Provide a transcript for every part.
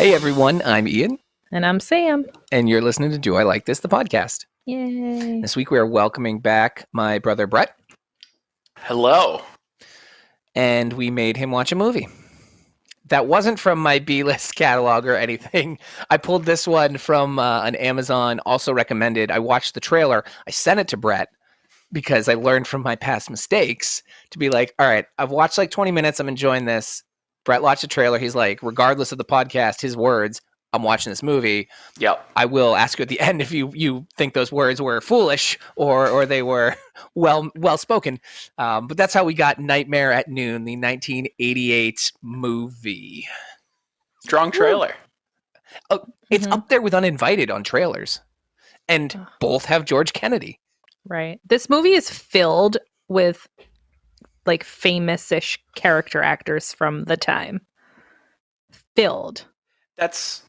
Hey everyone, I'm Ian, And I'm Sam. and you're listening to Do I Like This, the podcast. Yay. This week we are welcoming back my brother Brett, Hello. and we made him watch a movie. That wasn't from my B-list catalog or anything. I pulled this one from an Amazon, also recommended. I watched the trailer. I sent it to Brett because I learned from my past mistakes to be like, all right, I've watched like 20 minutes. I'm enjoying this. Brett watched the trailer. He's like, regardless of the podcast, his words, I'm watching this movie. Yep. I will ask you at the end if you think those words were foolish or they were well spoken. But that's how we got Nightmare at Noon, the 1988 movie. Strong trailer. Oh, it's up there with Uninvited on trailers, and both have George Kennedy. Right. This movie is filled with like famous-ish character actors from the time. Filled. That's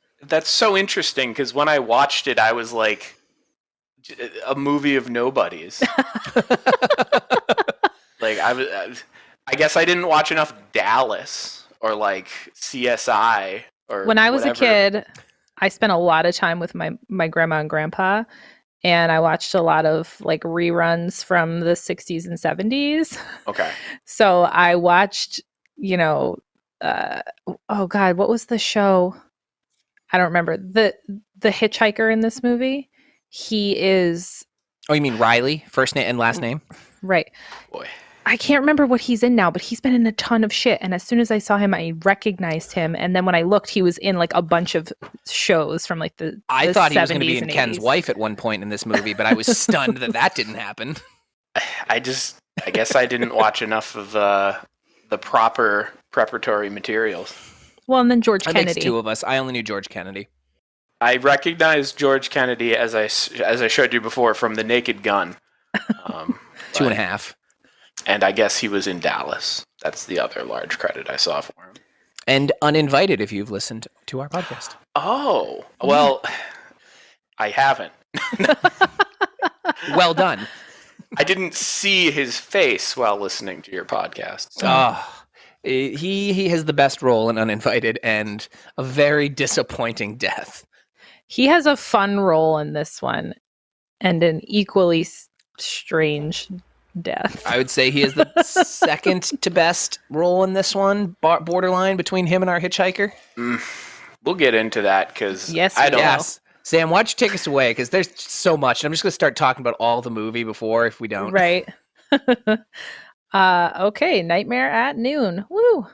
so interesting because when I watched it, I was like, a movie of nobodies. Like I guess I didn't watch enough Dallas or like CSI or. When I was whatever. a kid, I spent a lot of time with my grandma and grandpa, and I watched a lot of like reruns from the 60s and 70s. Okay. So I watched, oh God, what was the show? I don't remember. The hitchhiker in this movie, he is... Oh, you mean Riley? First name and last name? Right. Boy. I can't remember what he's in now, but he's been in a ton of shit. And as soon as I saw him, I recognized him. And then when I looked, he was in like a bunch of shows from like the I thought he was going to be in 70s and Ken's 80s. wife at one point in this movie, but I was stunned that didn't happen. I guess I didn't watch enough of the proper preparatory materials. Well, and then George That Kennedy. makes two of us. I only knew George Kennedy. I recognized George Kennedy as I showed you before from The Naked Gun. 2.5. And I guess he was in Dallas. That's the other large credit I saw for him. And Uninvited, if you've listened to our podcast. Oh, well, I haven't. Well done. I didn't see his face while listening to your podcast. So. He has the best role in Uninvited and a very disappointing death. He has a fun role in this one and an equally strange death. I would say he has the second to best role in this one, borderline between him and our hitchhiker. We'll get into that because Yes, I don't know. Sam, why don't you take us away? Because there's so much. And I'm just going to start talking about all the movie before if we don't. Right. Okay, Nightmare at Noon. Woo.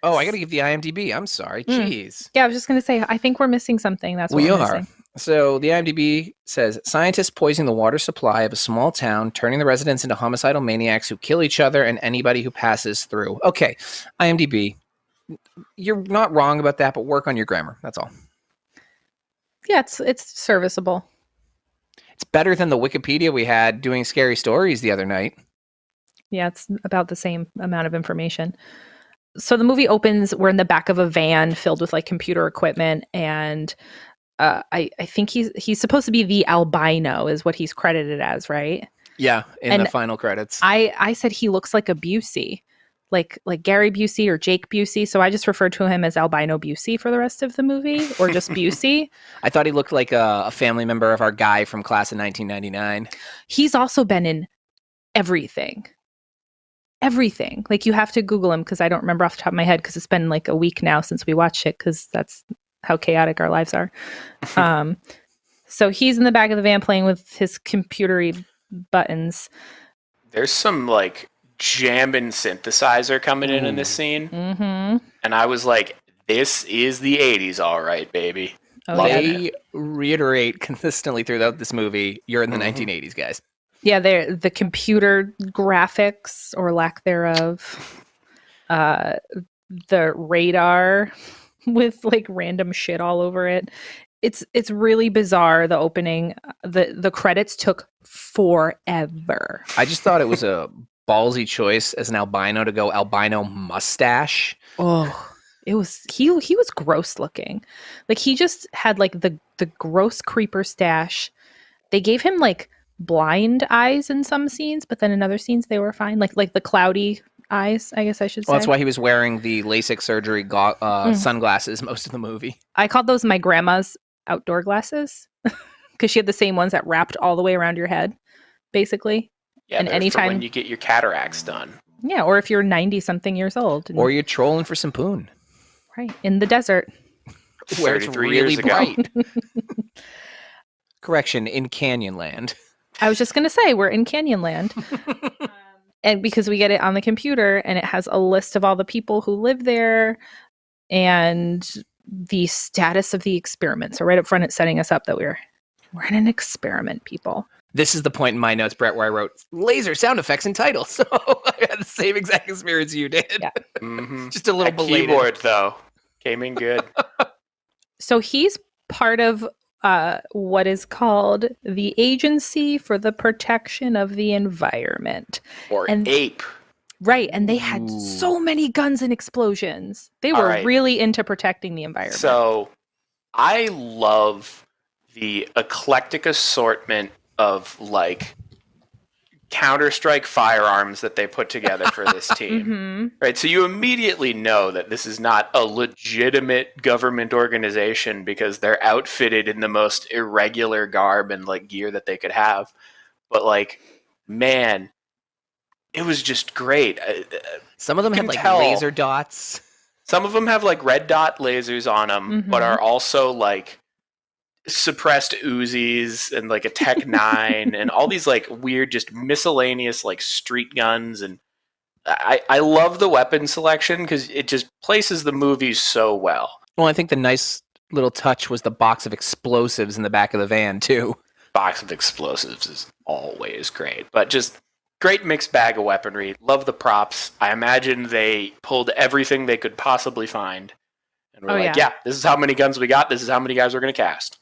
Oh, I got to give the IMDb. I'm sorry. Jeez. Yeah, I was just going to say, I think we're missing something. That's what We we're are. missing. So the IMDb says, scientists poison the water supply of a small town, turning the residents into homicidal maniacs who kill each other and anybody who passes through. Okay, IMDb. You're not wrong about that, but work on your grammar. That's all. Yeah, it's serviceable. It's better than the Wikipedia we had doing scary stories the other night. Yeah, it's about the same amount of information. So the movie opens, we're in the back of a van filled with like computer equipment, and I think he's supposed to be the albino is what he's credited as, right? Yeah, in And the final credits. I said he looks like a Busey, like Gary Busey or Jake Busey, so I just referred to him as albino Busey for the rest of the movie, or just Busey. I thought he looked like a family member of our guy from class of 1999. He's also been in everything. Like, you have to Google him because I don't remember off the top of my head because it's been like a week now since we watched it because that's how chaotic our lives are. So he's in the back of the van playing with his computery buttons. There's some like jamming synthesizer coming in this scene. Mm-hmm. And I was like, this is the 80s, all right, baby. Oh, yeah. They reiterate consistently throughout this movie, you're in the 1980s, guys. Yeah, they're the computer graphics or lack thereof. The radar with like random shit all over it. It's really bizarre, the opening. The credits took forever. I just thought it was a ballsy choice as an albino to go albino mustache. Oh, it was he was gross looking. Like he just had like the gross creeper stash. They gave him like blind eyes in some scenes, but then in other scenes they were fine. Like the cloudy eyes, I guess I should say. Well, that's why he was wearing the LASIK surgery sunglasses most of the movie. I called those my grandma's outdoor glasses because she had the same ones that wrapped all the way around your head, basically. Yeah, and they're anytime for when you get your cataracts done. Yeah, or if you're 90-something years old. Or you're trolling for some poon. Right, in the desert. Where it's 33 really years ago. bright. Correction, in Canyonland. I was just going to say, we're in Canyonland. And because we get it on the computer, and it has a list of all the people who live there and the status of the experiment. So right up front, it's setting us up that we're in an experiment, people. This is the point in my notes, Brett, where I wrote laser sound effects and titles. So I had the same exact experience you did. Yeah. Mm-hmm. Just a little That belated. keyboard, though, came in good. So he's part of what is called the Agency for the Protection of the Environment. Or And- ape. Right, and they had Ooh. so many guns and explosions. They All were right. really into protecting the environment. So I love the eclectic assortment of like Counter-Strike firearms that they put together for this team. Mhm. Right, so you immediately know that this is not a legitimate government organization because they're outfitted in the most irregular garb and like gear that they could have. But like, man, it was just great. Some of them You had can like tell. laser dots. Some of them have like red dot lasers on them, but Mhm. are also like suppressed Uzis and like a Tech 9 and all these like weird, just miscellaneous like street guns. And I love the weapon selection because it just places the movies so well. Well, I think the nice little touch was the box of explosives in the back of the van, too. Box of explosives is always great, but just great mixed bag of weaponry. Love the props. I imagine they pulled everything they could possibly find. And we're Oh, like, yeah. yeah, this is how many guns we got. This is how many guys we're going to cast.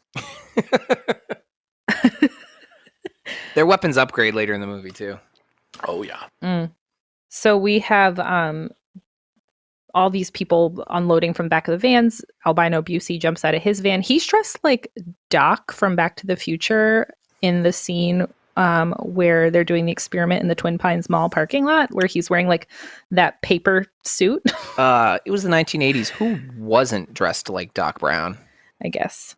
Their weapons upgrade later in the movie, too. Oh, yeah. So we have all these people unloading from the back of the vans. Albino Busey jumps out of his van. He's dressed like Doc from Back to the Future in the scene where they're doing the experiment in the Twin Pines Mall parking lot, where he's wearing like that paper suit. It was the 1980s. Who wasn't dressed like Doc Brown? I guess.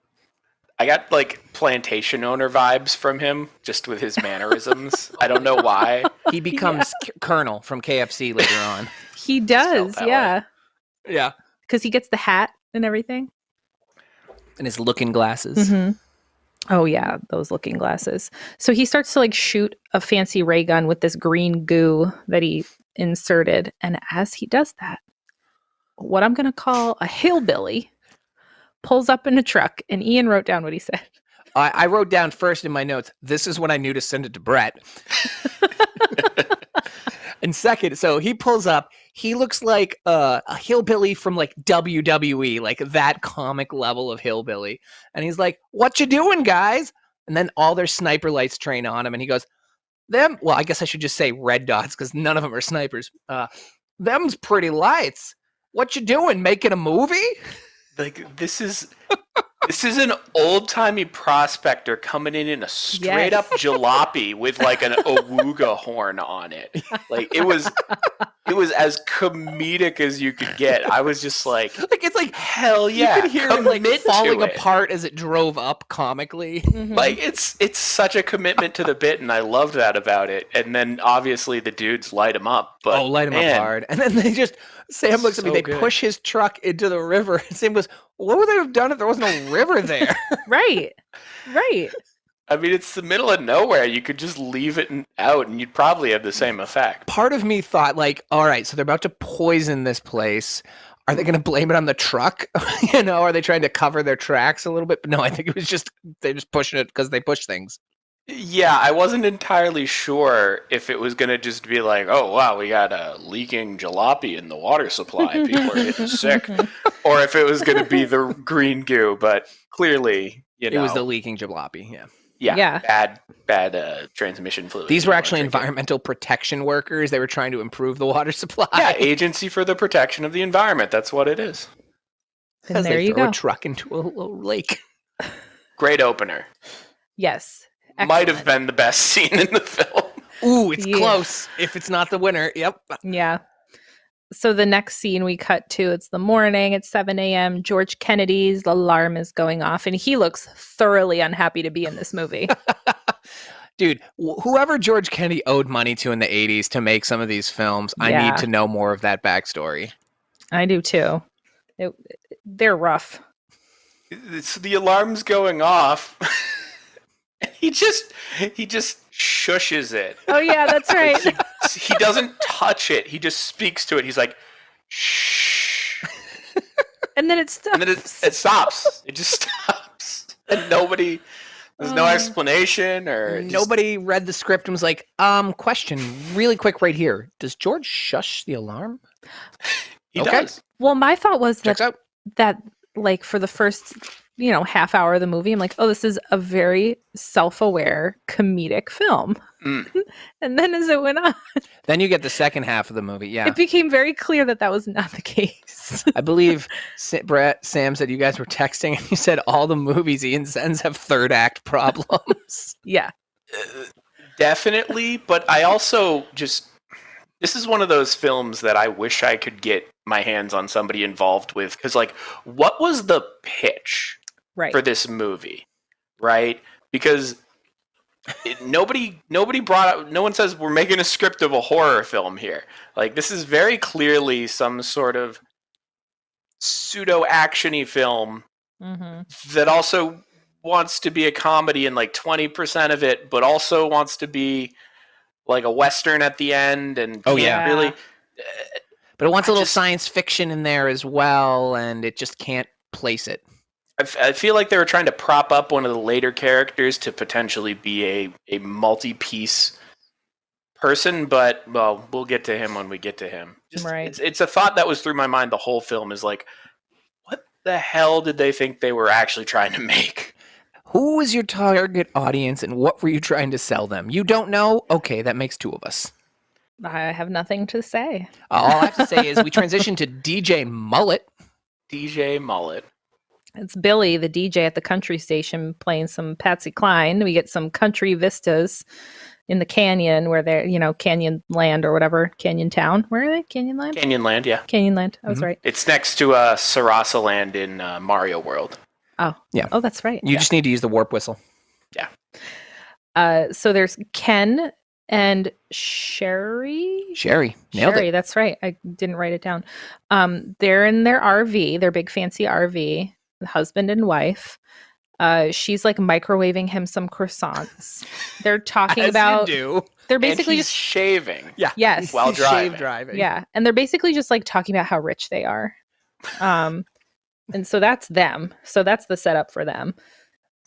I got like plantation owner vibes from him just with his mannerisms. I don't know why. He becomes Colonel from KFC later on. He does, that yeah. Yeah. Because he gets the hat and everything. And his looking glasses. Mhm. Oh, yeah, those looking glasses. So he starts to like shoot a fancy ray gun with this green goo that he inserted. And as he does that, what I'm going to call a hillbilly pulls up in a truck. And Ian wrote down what he said. I wrote down first in my notes, this is when I knew to send it to Brett. And second, so he pulls up. He looks like a hillbilly from like WWE, like that comic level of hillbilly. And he's like, "What you doing, guys?" And then all their sniper lights train on him. And he goes, "Them?" Well, I guess I should just say red dots because none of them are snipers. Them's pretty lights. What you doing? Making a movie? Like this is an old-timey prospector coming in a straight up jalopy with like an awooga horn on it. Like it was as comedic as you could get. I was just like It's like hell yeah. you could hear him like commit to falling it. apart as it drove up comically. Like it's such a commitment to the bit, and I loved that about it. And then obviously the dudes light him up. But light him man, up hard. And then Sam looks at me, So they good. push his truck into the river. And Sam goes, "What would they have done if there was no river there?" Right. I mean, it's the middle of nowhere. You could just leave it out, and you'd probably have the same effect. Part of me thought, like, all right, so they're about to poison this place. Are they going to blame it on the truck? Are they trying to cover their tracks a little bit? But no, I think it was just, they're just pushing it because they push things. Yeah, I wasn't entirely sure if it was going to just be like, oh, wow, we got a leaking jalopy in the water supply. People are getting sick. Or if it was going to be the green goo. But clearly, It was the leaking jalopy, yeah. Yeah. Bad transmission fluid. These You were don't actually wanna drink it. environmental protection workers. They were trying to improve the water supply. Yeah, Agency for the Protection of the Environment. That's what it is. And As there they you throw go. a truck into a lake. Great opener. Yes. Might have Excellent. been the best scene in the film. Ooh, it's Yeah. close. If it's not the winner, yep. Yeah. So the next scene we cut to, it's the morning, it's 7 a.m. George Kennedy's alarm is going off, and he looks thoroughly unhappy to be in this movie. Dude, whoever George Kennedy owed money to in the 80s to make some of these films, I Yeah. need to know more of that backstory. I do too. They're rough. It's the alarm's going off. he just shushes it. Oh yeah, that's right. He doesn't touch it. He just speaks to it. He's like, shh. And then it stops. And then it stops. It just stops. And there's no explanation or Nobody read the script and was like, question really quick right here. Does George shush the alarm? He Okay. does. Well, my thought was Checks out. that like for the first, half hour of the movie, I'm like, oh, this is a very self-aware comedic film. Mm. And then as it went on, Then you get the second half of the movie. Yeah. it became very clear that was not the case. I believe Sam said you guys were texting and you said all the movies Ian sends have third act problems. Yeah. Definitely, but I also this is one of those films that I wish I could get my hands on somebody involved with, because like, what was the pitch Right. for this movie, right? Because nobody brought up, no one says we're making a script of a horror film here. Like, this is very clearly some sort of pseudo actiony film that also wants to be a comedy in like 20% of it, but also wants to be like a Western at the end. And really, but it wants a little science fiction in there as well, and it just can't place it. I feel like they were trying to prop up one of the later characters to potentially be a multi-piece person, but well, we'll get to him when we get to him. Right. It's a thought that was through my mind the whole film, is like, what the hell did they think they were actually trying to make? Who was your target audience and what were you trying to sell them? You don't know? Okay, that makes two of us. I have nothing to say. All I have to say is we transition to DJ Mullet. DJ Mullet. It's Billy, the DJ at the country station, playing some Patsy Cline. We get some country vistas in the canyon where they're, Canyon Land or whatever, Canyon Town. Where are they? Canyon Land? Canyon Land, yeah. Canyon Land. I was right. It's next to Sarasa Land in Mario World. Oh, yeah. Oh, that's right. You just need to use the warp whistle. Yeah. So there's Ken and Sherry. Nailed it. That's right. I didn't write it down. They're in their RV, their big fancy RV, the husband and wife. She's like microwaving him some croissants. They're talking about. They're basically and he's just shaving. Yeah. Yes. While Shave driving. driving. Yeah, and they're basically just like talking about how rich they are. And so that's them. So that's the setup for them.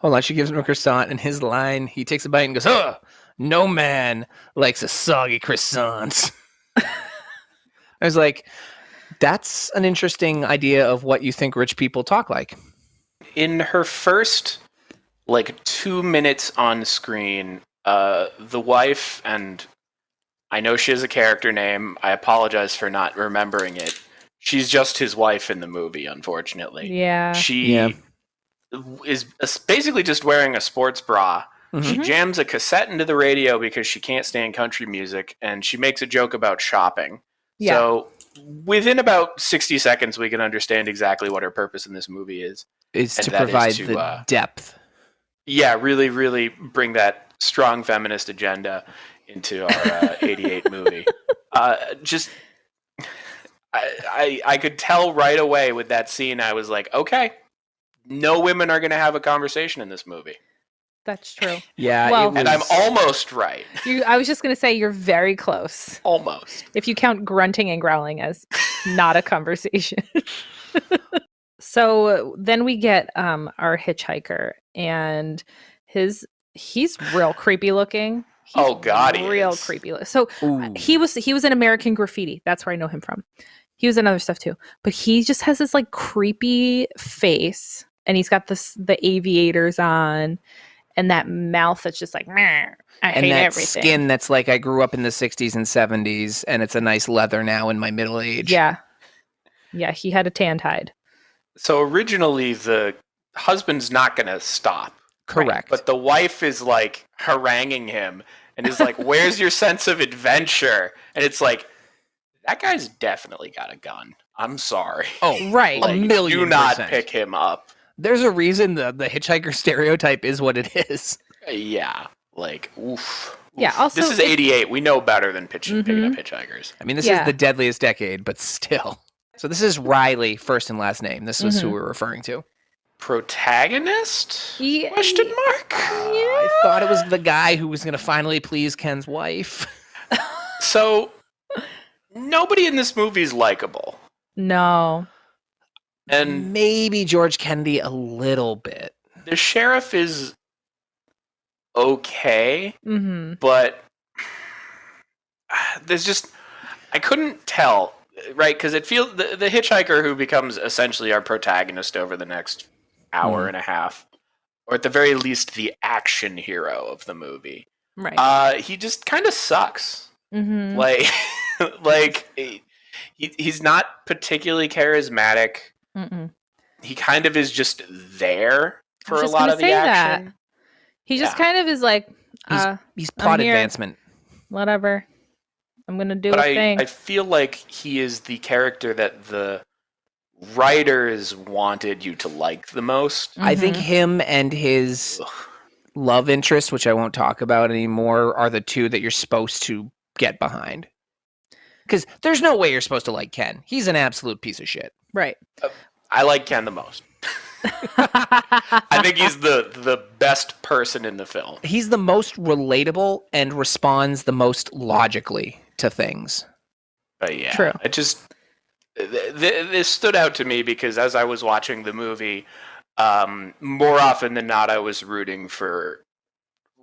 Hold on, she gives him a croissant, and his line, he takes a bite and goes, "Ugh, no man likes a soggy croissant." I was like, that's an interesting idea of what you think rich people talk like. In her first, 2 minutes on screen, the wife, and I know she has a character name. I apologize for not remembering it. She's just his wife in the movie, unfortunately. Yeah. She is basically just wearing a sports bra. She jams a cassette into the radio because she can't stand country music, and she makes a joke about shopping. Yeah. So within about 60 seconds, we can understand exactly what her purpose in this movie is. Is And to that is provide to, the depth. Yeah, really, really bring that strong feminist agenda into our 88 movie. I could tell right away with that scene. I was like, okay, no women are going to have a conversation in this movie. That's true. Yeah. Well- And I'm almost right. I was just going to say you're very close. Almost. If you count grunting and growling as not a conversation. So then we get our hitchhiker, and he's real creepy looking. He's Oh, God, he real is. creepy. So Ooh. he was in American Graffiti. That's where I know him from. He was in other stuff too, but he just has this like creepy face, and he's got the aviators on, and that mouth that's just like, "Meh, I and hate that everything." skin that's like I grew up in the 60s and 70s, and it's a nice leather now in my middle age. Yeah, he had a tanned hide. So originally, the husband's not going to stop. Correct. But the wife is like haranguing him and is like, where's your sense of adventure? And it's like, that guy's definitely got a gun. I'm sorry. Oh, Right. a million do not percent. pick him up. There's a reason the hitchhiker stereotype is what it is. Yeah, like oof. Yeah, also, this is '88. We know better than picking up hitchhikers. I mean, this is the deadliest decade, but still. So this is Riley, first and last name. This was who we're referring to. Protagonist? Yeah. Question mark? I thought it was the guy who was going to finally please Ken's wife. So, nobody in this movie is likable. No. And maybe George Kennedy a little bit. The sheriff is okay, but there's just... I couldn't tell, right? Because it feels... The hitchhiker who becomes essentially our protagonist over the next hour and a half, or at the very least the action hero of the movie. Right. He just kind of sucks. Like he's not particularly charismatic. He kind of is just there for a lot of the action. He just kind of is like he's plot advancement. Whatever. I'm gonna do a thing. I feel like he is the character that the writers wanted you to like the most. I think him and his love interest, which I won't talk about anymore, are the two that you're supposed to get behind. Because there's no way you're supposed to like Ken. He's an absolute piece of shit. Right. I like Ken the most. I think he's the best person in the film. He's the most relatable and responds the most logically to things. But yeah, true. It just... This stood out to me because as I was watching the movie, more often than not, I was rooting for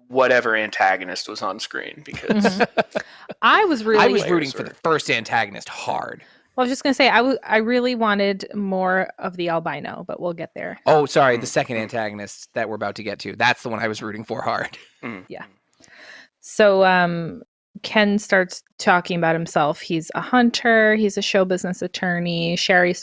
whatever antagonist was on screen because I was rooting for the first antagonist hard. Well, I was just gonna say I really wanted more of the albino, but we'll get there. Oh, sorry, the second antagonist that we're about to get to. That's the one I was rooting for hard. Yeah. So Ken starts talking about himself. He's a hunter. He's a show business attorney. Sherry,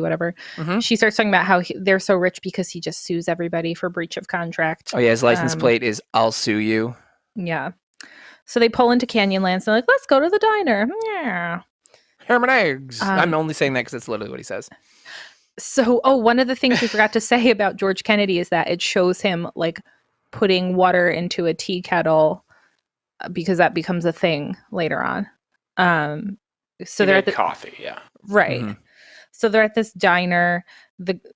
whatever. She starts talking about how they're so rich because he just sues everybody for breach of contract. Oh, yeah. His license plate is "I'll sue you." Yeah. So they pull into Canyonlands. They're like, let's go to the diner. Yeah. Ham and eggs. I'm only saying that because that's literally what he says. So, one of the things we forgot to say about George Kennedy is that it shows him like putting water into a tea kettle because that becomes a thing later on. So they're at the coffee, yeah. Right. So they're at this diner.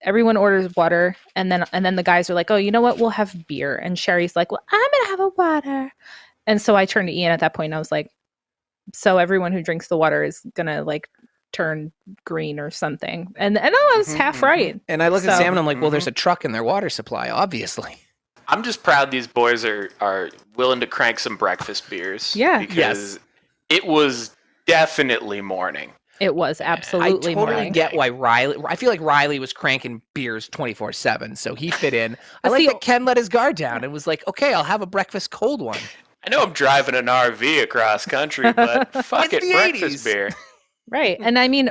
Everyone orders water, and then the guys are like, "Oh, you know what? We'll have beer." And Sherry's like, "Well, I'm gonna have a water." And so I turned to Ian at that point, and I was like, "So everyone who drinks the water is gonna like turn green or something?" And I was half right. And I looked at Sam and I'm like, "Well, there's a truck in their water supply, obviously." I'm just proud these boys are willing to crank some breakfast beers. Yeah. Because it was definitely morning. It was absolutely morning. I totally get why I feel like Riley was cranking beers 24/7, so he fit in. I like that Ken let his guard down and was like, "Okay, I'll have a breakfast cold one." I know I'm driving an RV across country, but fuck it, breakfast 80s. beer. Right. And I mean,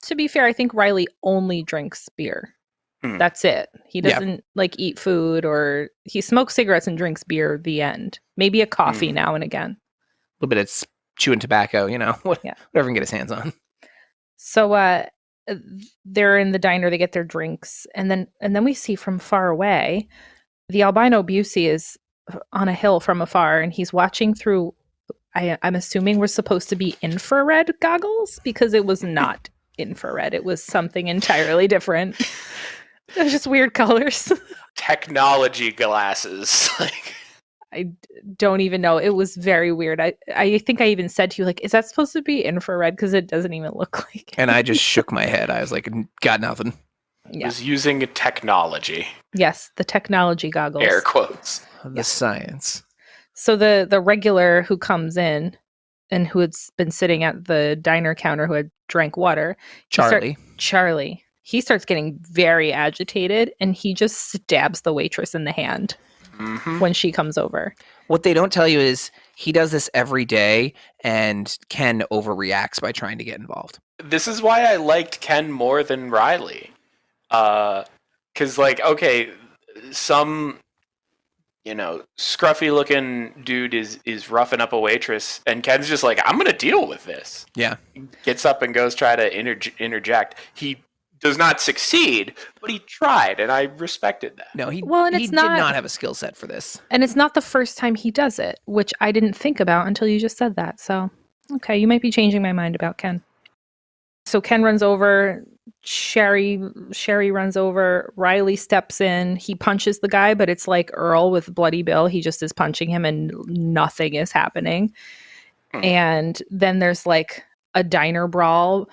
to be fair, I think Riley only drinks beer. That's it. He doesn't like eat food, or he smokes cigarettes and drinks beer, the end. Maybe a coffee now and again. A little bit of chewing tobacco, whatever he can get his hands on. So they're in the diner, they get their drinks, and then we see from far away, the albino Busey is on a hill from afar, and he's watching through, I'm assuming we're supposed to be infrared goggles, because it was not infrared. It was something entirely different. It was just weird colors. Technology glasses. I don't even know. It was very weird. I think I even said to you, like, is that supposed to be infrared? Because it doesn't even look like it. And I just shook my head. I was like, got nothing. Yeah. Was using technology. Yes, the technology goggles. Air quotes. The science. So the regular who comes in and who had been sitting at the diner counter who had drank water. Charlie. He starts getting very agitated, and he just stabs the waitress in the hand when she comes over. What they don't tell you is he does this every day, and Ken overreacts by trying to get involved. This is why I liked Ken more than Riley. Because, some scruffy looking dude is roughing up a waitress, and Ken's just like, I'm gonna deal with this. Yeah. He gets up and goes try to interject. He does not succeed, but he tried, and I respected that. No, he it's did not- not have a skill set for this. And it's not the first time he does it, which I didn't think about until you just said that. So, okay, you might be changing my mind about Ken. So Ken runs over, Sherry runs over, Riley steps in, he punches the guy, but it's like Earl with Bloody Bill. He just is punching him and nothing is happening. And then there's like a diner brawl,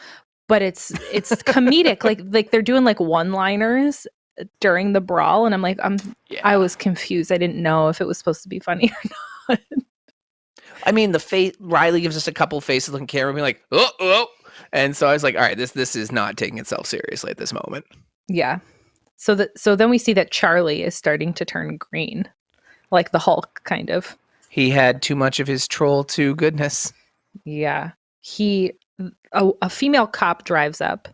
but it's comedic. like they're doing like one-liners during the brawl, and I'm like, I was confused. I didn't know if it was supposed to be funny or not. I mean, Riley gives us a couple faces looking camera being like, oh. And so I was like, all right, this is not taking itself seriously at this moment. Yeah. So then we see that Charlie is starting to turn green, like the Hulk, kind of. He had too much of his troll to goodness. Yeah. A female cop drives up,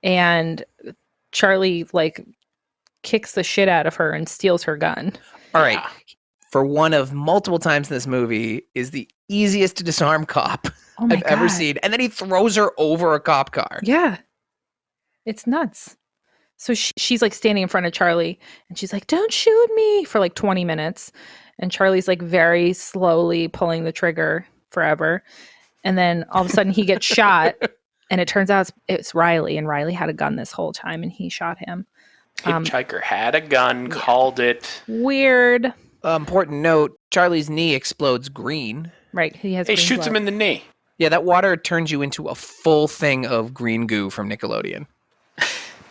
and Charlie like kicks the shit out of her and steals her gun. All right. For one of multiple times in this movie, is the easiest to disarm cop I've ever seen. And then he throws her over a cop car. Yeah. It's nuts. So she's like standing in front of Charlie, and she's like, don't shoot me, for like 20 minutes. And Charlie's like very slowly pulling the trigger forever. And then all of a sudden he gets shot, and it turns out it's Riley, and Riley had a gun this whole time, and he shot him. Hitchhiker had a gun, called it. Weird. Important note, Charlie's knee explodes green. Right. He has. He shoots him in the knee. Yeah, that water turns you into a full thing of green goo from Nickelodeon.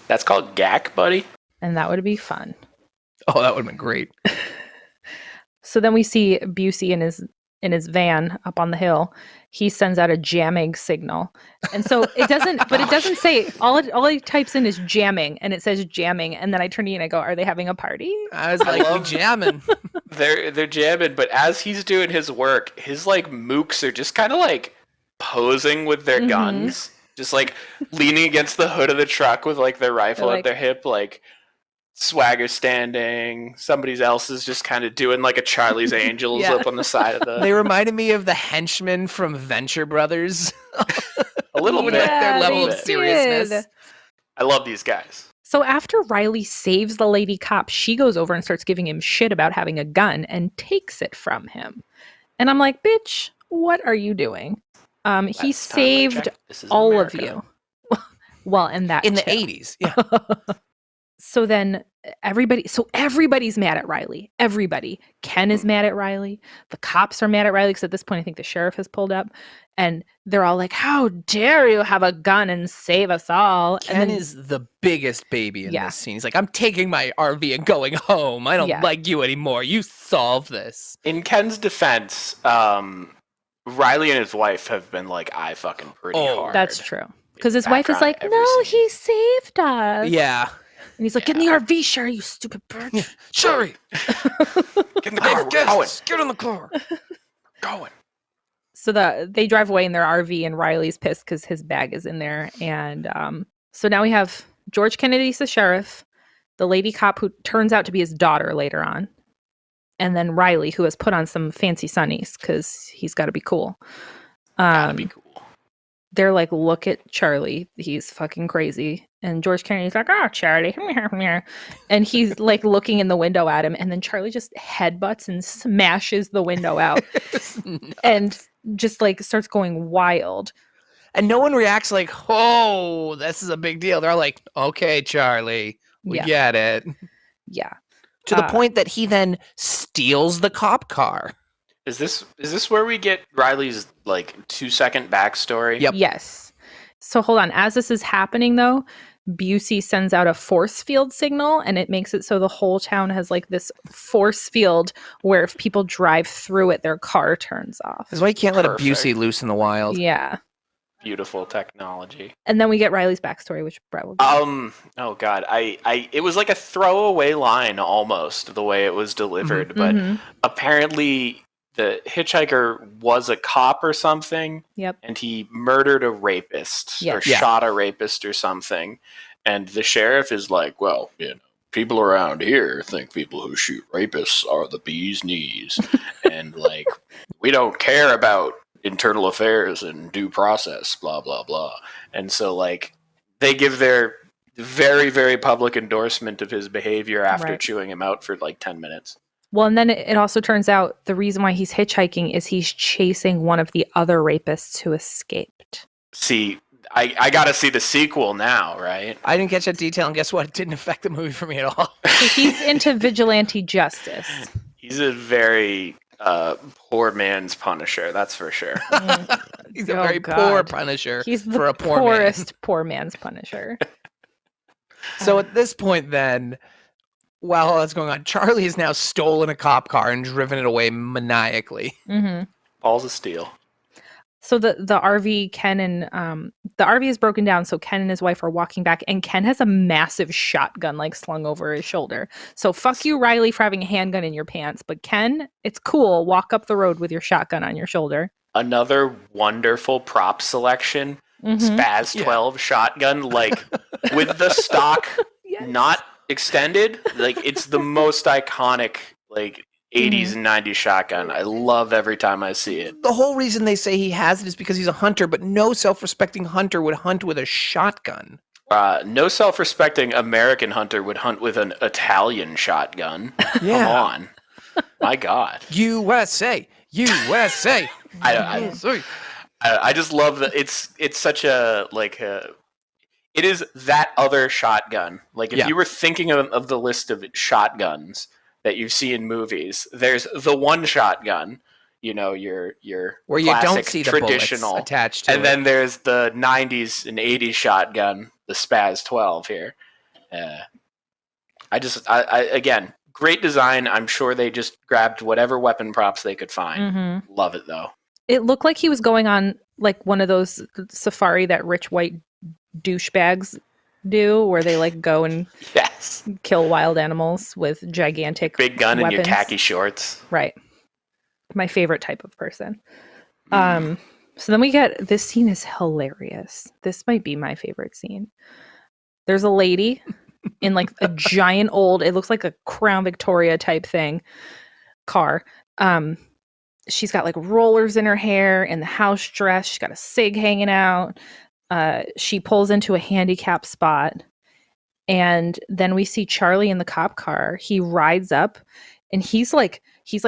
That's called gack, buddy. And that would be fun. Oh, that would have been great. So then we see Busey in his van up on the hill. He sends out a jamming signal. And so it doesn't say, all he types in is jamming, and it says jamming. And then I turn to you and I go, are they having a party? I was like, we jamming. They're jamming, but as he's doing his work, his like mooks are just kind of like posing with their guns, just like leaning against the hood of the truck with like their rifle at their hip, like swagger standing. Somebody else is just kind of doing like a Charlie's Angels up on the side of the. They reminded me of the henchmen from Venture Brothers. A little bit. Their level of seriousness. I love these guys. So after Riley saves the lady cop, she goes over and starts giving him shit about having a gun and takes it from him. And I'm like, bitch, what are you doing? He saved all of you. Well, and that in the too. 80s. Yeah. So then everybody's mad at Riley. Everybody. Ken is mad at Riley. The cops are mad at Riley, because at this point I think the sheriff has pulled up, and they're all like, how dare you have a gun and save us all? Ken is the biggest baby in this scene. He's like, I'm taking my RV and going home. I don't like you anymore. You solve this. In Ken's defense, Riley and his wife have been like, I fucking pretty hard. That's true. Because his wife is like, no, he saved us. Yeah. And he's like, get in the RV, Sherry, you stupid bitch. Yeah. Sherry. Get in the car. We're going. Get in the car. Going. So they drive away in their RV, and Riley's pissed because his bag is in there. And so now we have George Kennedy's the sheriff, the lady cop who turns out to be his daughter later on, and then Riley, who has put on some fancy sunnies because he's got to be cool. Gotta be cool. They're like, look at Charlie. He's fucking crazy. And George Kennedy's like, oh, Charlie. And he's like looking in the window at him. And then Charlie just headbutts and smashes the window out and just like starts going wild. And no one reacts like, oh, this is a big deal. They're all like, okay, Charlie, we get it. Yeah. To the point that he then steals the cop car. Is this where we get Riley's like 2-second backstory? Yep. Yes. So hold on. As this is happening, though, Busey sends out a force field signal, and it makes it so the whole town has like this force field where if people drive through it, their car turns off. That's why you can't let a Busey loose in the wild. Yeah. Beautiful technology. And then we get Riley's backstory, which Brett will oh god, it was like a throwaway line almost, the way it was delivered, but apparently the hitchhiker was a cop or something. Yep. And he murdered a rapist or shot a rapist or something. And the sheriff is like, well, people around here think people who shoot rapists are the bee's knees. And, like, we don't care about internal affairs and due process, blah, blah, blah. And so, like, they give their very, very public endorsement of his behavior after Right. chewing him out for, like, 10 minutes. Well, and then it also turns out the reason why he's hitchhiking is he's chasing one of the other rapists who escaped. See, I got to see the sequel now, right? I didn't catch that detail, and guess what? It didn't affect the movie for me at all. So he's into vigilante justice. He's a very poor man's Punisher, that's for sure. He's a Oh, very God. poor Punisher He's the for a poor poorest poor man's Punisher. man. So at this point, then, while all that's going on, Charlie has now stolen a cop car and driven it away maniacally. Mm-hmm. Balls of steel. So the RV, Ken and the RV is broken down. So Ken and his wife are walking back, and Ken has a massive shotgun like slung over his shoulder. So fuck you, Riley, for having a handgun in your pants. But Ken, it's cool. Walk up the road with your shotgun on your shoulder. Another wonderful prop selection. Mhm. Spaz 12 shotgun, like with the stock Yes. not extended. Like, it's the most iconic, like, 80s and 90s shotgun. I love every time I see it. The whole reason they say he has it is because he's a hunter, but no self-respecting hunter would hunt with a shotgun. No self-respecting American hunter would hunt with an Italian shotgun. Yeah. Come on. My God. USA! USA! I just love that it's such a, like, it is that other shotgun. Like, if Yeah. you were thinking of the list of shotguns that you see in movies, there's the one shotgun, you know, your Where you don't classic see the traditional bullets attached to and it. then there's the 90s and 80s shotgun, the Spaz 12 here. I again, great design. I'm sure they just grabbed whatever weapon props they could find. Mhm. Love it, though. It looked like he was going on like one of those safari that rich white douchebags do, where they like go and Yes. kill wild animals with gigantic Big gun and your weapons. khaki shorts. Right. My favorite type of person. So then we get this scene is hilarious. This might be my favorite scene. There's a lady in like a giant old, it looks like a Crown Victoria type thing, car. She's got like rollers in her hair and the house dress. She's got a cig hanging out. She pulls into a handicap spot. And then we see Charlie in the cop car. He rides up and he's like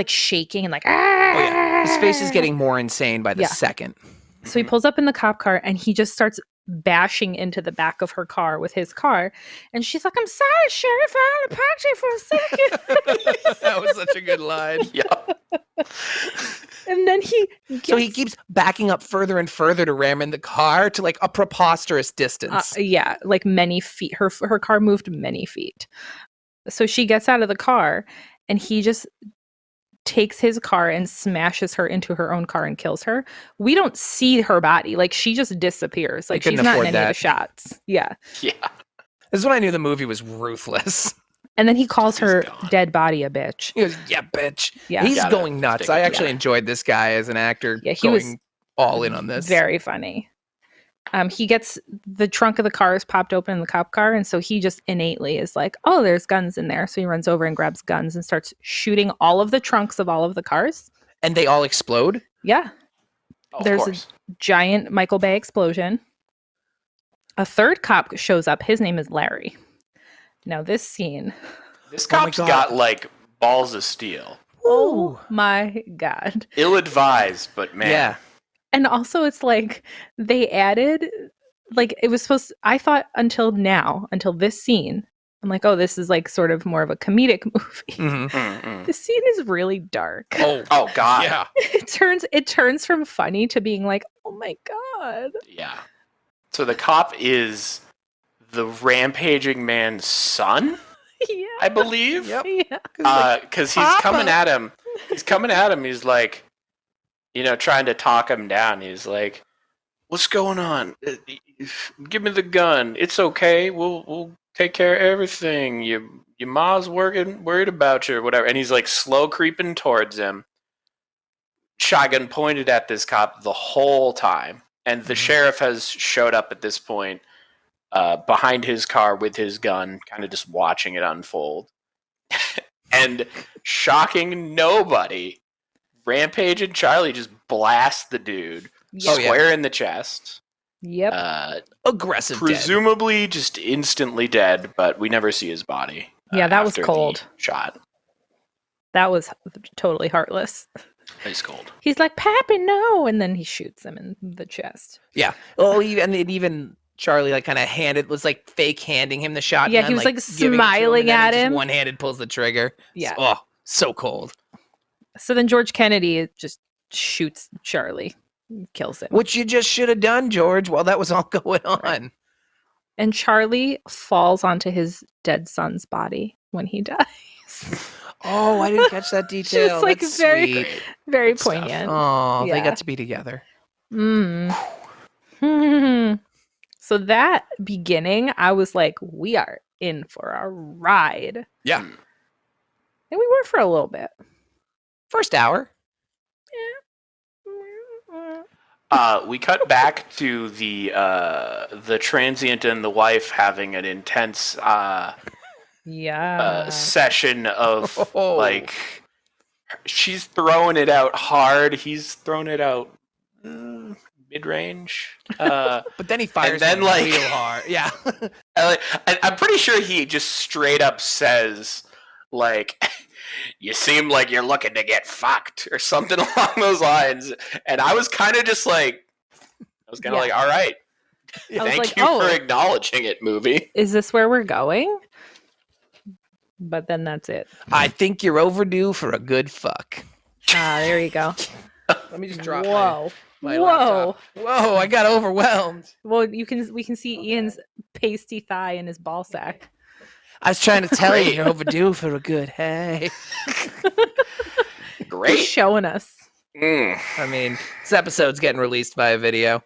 shaking and like, ah! Oh, yeah. His face is getting more insane by the Yeah. second. So he pulls up in the cop car and he just starts bashing into the back of her car with his car. And she's like, I'm sorry, Sheriff, I had to park you for a second. That was such a good line. Yeah. And then So he keeps backing up further and further to ram in the car to like a preposterous distance. yeah, like many feet. Her car moved many feet. So she gets out of the car and he just takes his car and smashes her into her own car and kills her. We don't see her body. Like she just disappears. Like she's couldn't not in afford any of the that. shots. Yeah. Yeah. This is when I knew the movie was ruthless. And then he calls He's her gone. dead body a bitch. He goes, yeah, bitch. Yeah. He's Gotta going nuts. stick I it to actually it. enjoyed this guy as an actor Yeah, he was going all in on this. Very funny. He gets the trunk of the car is popped open in the cop car, and so he just innately is like, "Oh, there's guns in there." So he runs over and grabs guns and starts shooting all of the trunks of all of the cars. And they all explode? Yeah, Oh, There's of a- course. giant Michael Bay explosion. A third cop shows up. His name is Larry. Now this scene, This Oh my cop's God. got, like, balls of steel. oh my god! Ill-advised, but man. Yeah. And also, it's like they added, like it was supposed. I thought until this scene, I'm like, oh, this is like sort of more of a comedic movie. Mhm. Mm-mm. The scene is really dark. Oh, God. Yeah. It turns from funny to being like, oh my god. Yeah. So the cop is the rampaging man's son, Yeah. I believe. Yep. Yeah. Because he's Papa. coming at him. He's coming at him. He's like, trying to talk him down. He's like, "What's going on? Give me the gun. It's okay. We'll take care of everything. Your ma's worried about you or whatever." And he's like slow creeping towards him, shotgun pointed at this cop the whole time. And the Mhm. sheriff has showed up at this point. behind his car with his gun, kind of just watching it unfold. And shocking nobody, Rampage and Charlie just blast the dude square in the chest. Yep. Aggressive dead. Presumably just instantly dead, but we never see his body. Yeah, that was after cold. the shot. That was totally heartless. Ice cold. He's like, Pappy, no! And then he shoots him in the chest. Yeah. Oh, even Charlie like kind of was like fake handing him the shotgun. Yeah, he was like smiling at him. One-handed pulls the trigger. Yeah. So cold. So then George Kennedy just shoots Charlie, kills him. Which you just should have done, George, while that was all going on. Right. And Charlie falls onto his dead son's body when he dies. Oh, I didn't catch that detail. Just like That's very, sweet. very Good stuff. poignant. Oh, Yeah. they got to be together. So that beginning, I was like, we are in for a ride. Yeah. And we were for a little bit. First hour. We cut back to the transient and the wife having an intense session of like she's throwing it out hard, he's throwing it out mid-range. But then he fires then, like, real hard. Yeah. I'm pretty sure he just straight up says like, you seem like you're looking to get fucked or something along those lines. And I was kind of just like, like, all right. Thank you for acknowledging it, movie. Is this where we're going? But then that's it. I think you're overdue for a good fuck. Ah, there you go. Let me just drop my Whoa. laptop. Whoa, I got overwhelmed. Well, we can see Ian's pasty thigh in his ball sack. I was trying to tell you, you're overdue for a good hey. Great. He's showing us. I mean, this episode's getting released via video.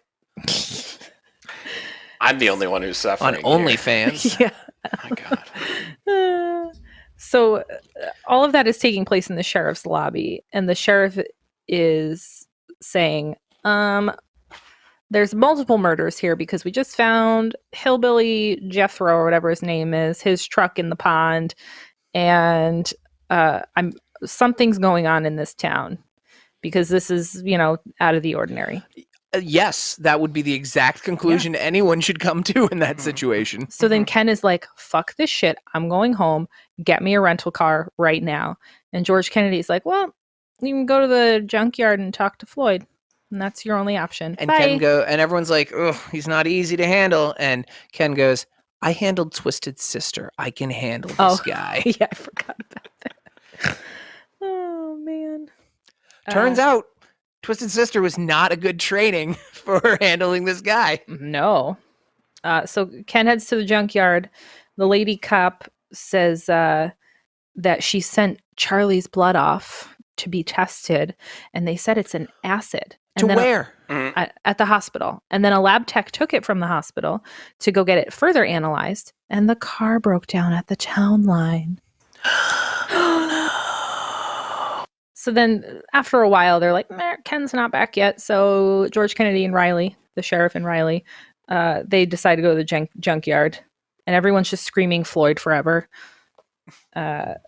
I'm the only one who's suffering on here. OnlyFans. Yeah. Oh my God. So all of that is taking place in the sheriff's lobby, and the sheriff is saying, there's multiple murders here because we just found Hillbilly Jethro or whatever his name is, his truck in the pond, and something's going on in this town because this is, out of the ordinary. Yes, that would be the exact conclusion anyone should come to in that situation. So then Ken is like, fuck this shit. I'm going home. Get me a rental car right now. And George Kennedy's like, well, you can go to the junkyard and talk to Floyd. And that's your only option. And Bye. Ken and everyone's like, oh, he's not easy to handle. And Ken goes, I handled Twisted Sister. I can handle this guy. Yeah, I forgot about that. Oh, man. Turns out Twisted Sister was not a good training for handling this guy. No. So Ken heads to the junkyard. The lady cop says that she sent Charlie's blood off to be tested, and they said it's an acid. And where? At the hospital. And then a lab tech took it from the hospital to go get it further analyzed, and the car broke down at the town line. So then after a while, they're like, Ken's not back yet. So George Kennedy and Riley, the sheriff and Riley, they decide to go to the junkyard. And everyone's just screaming Floyd forever,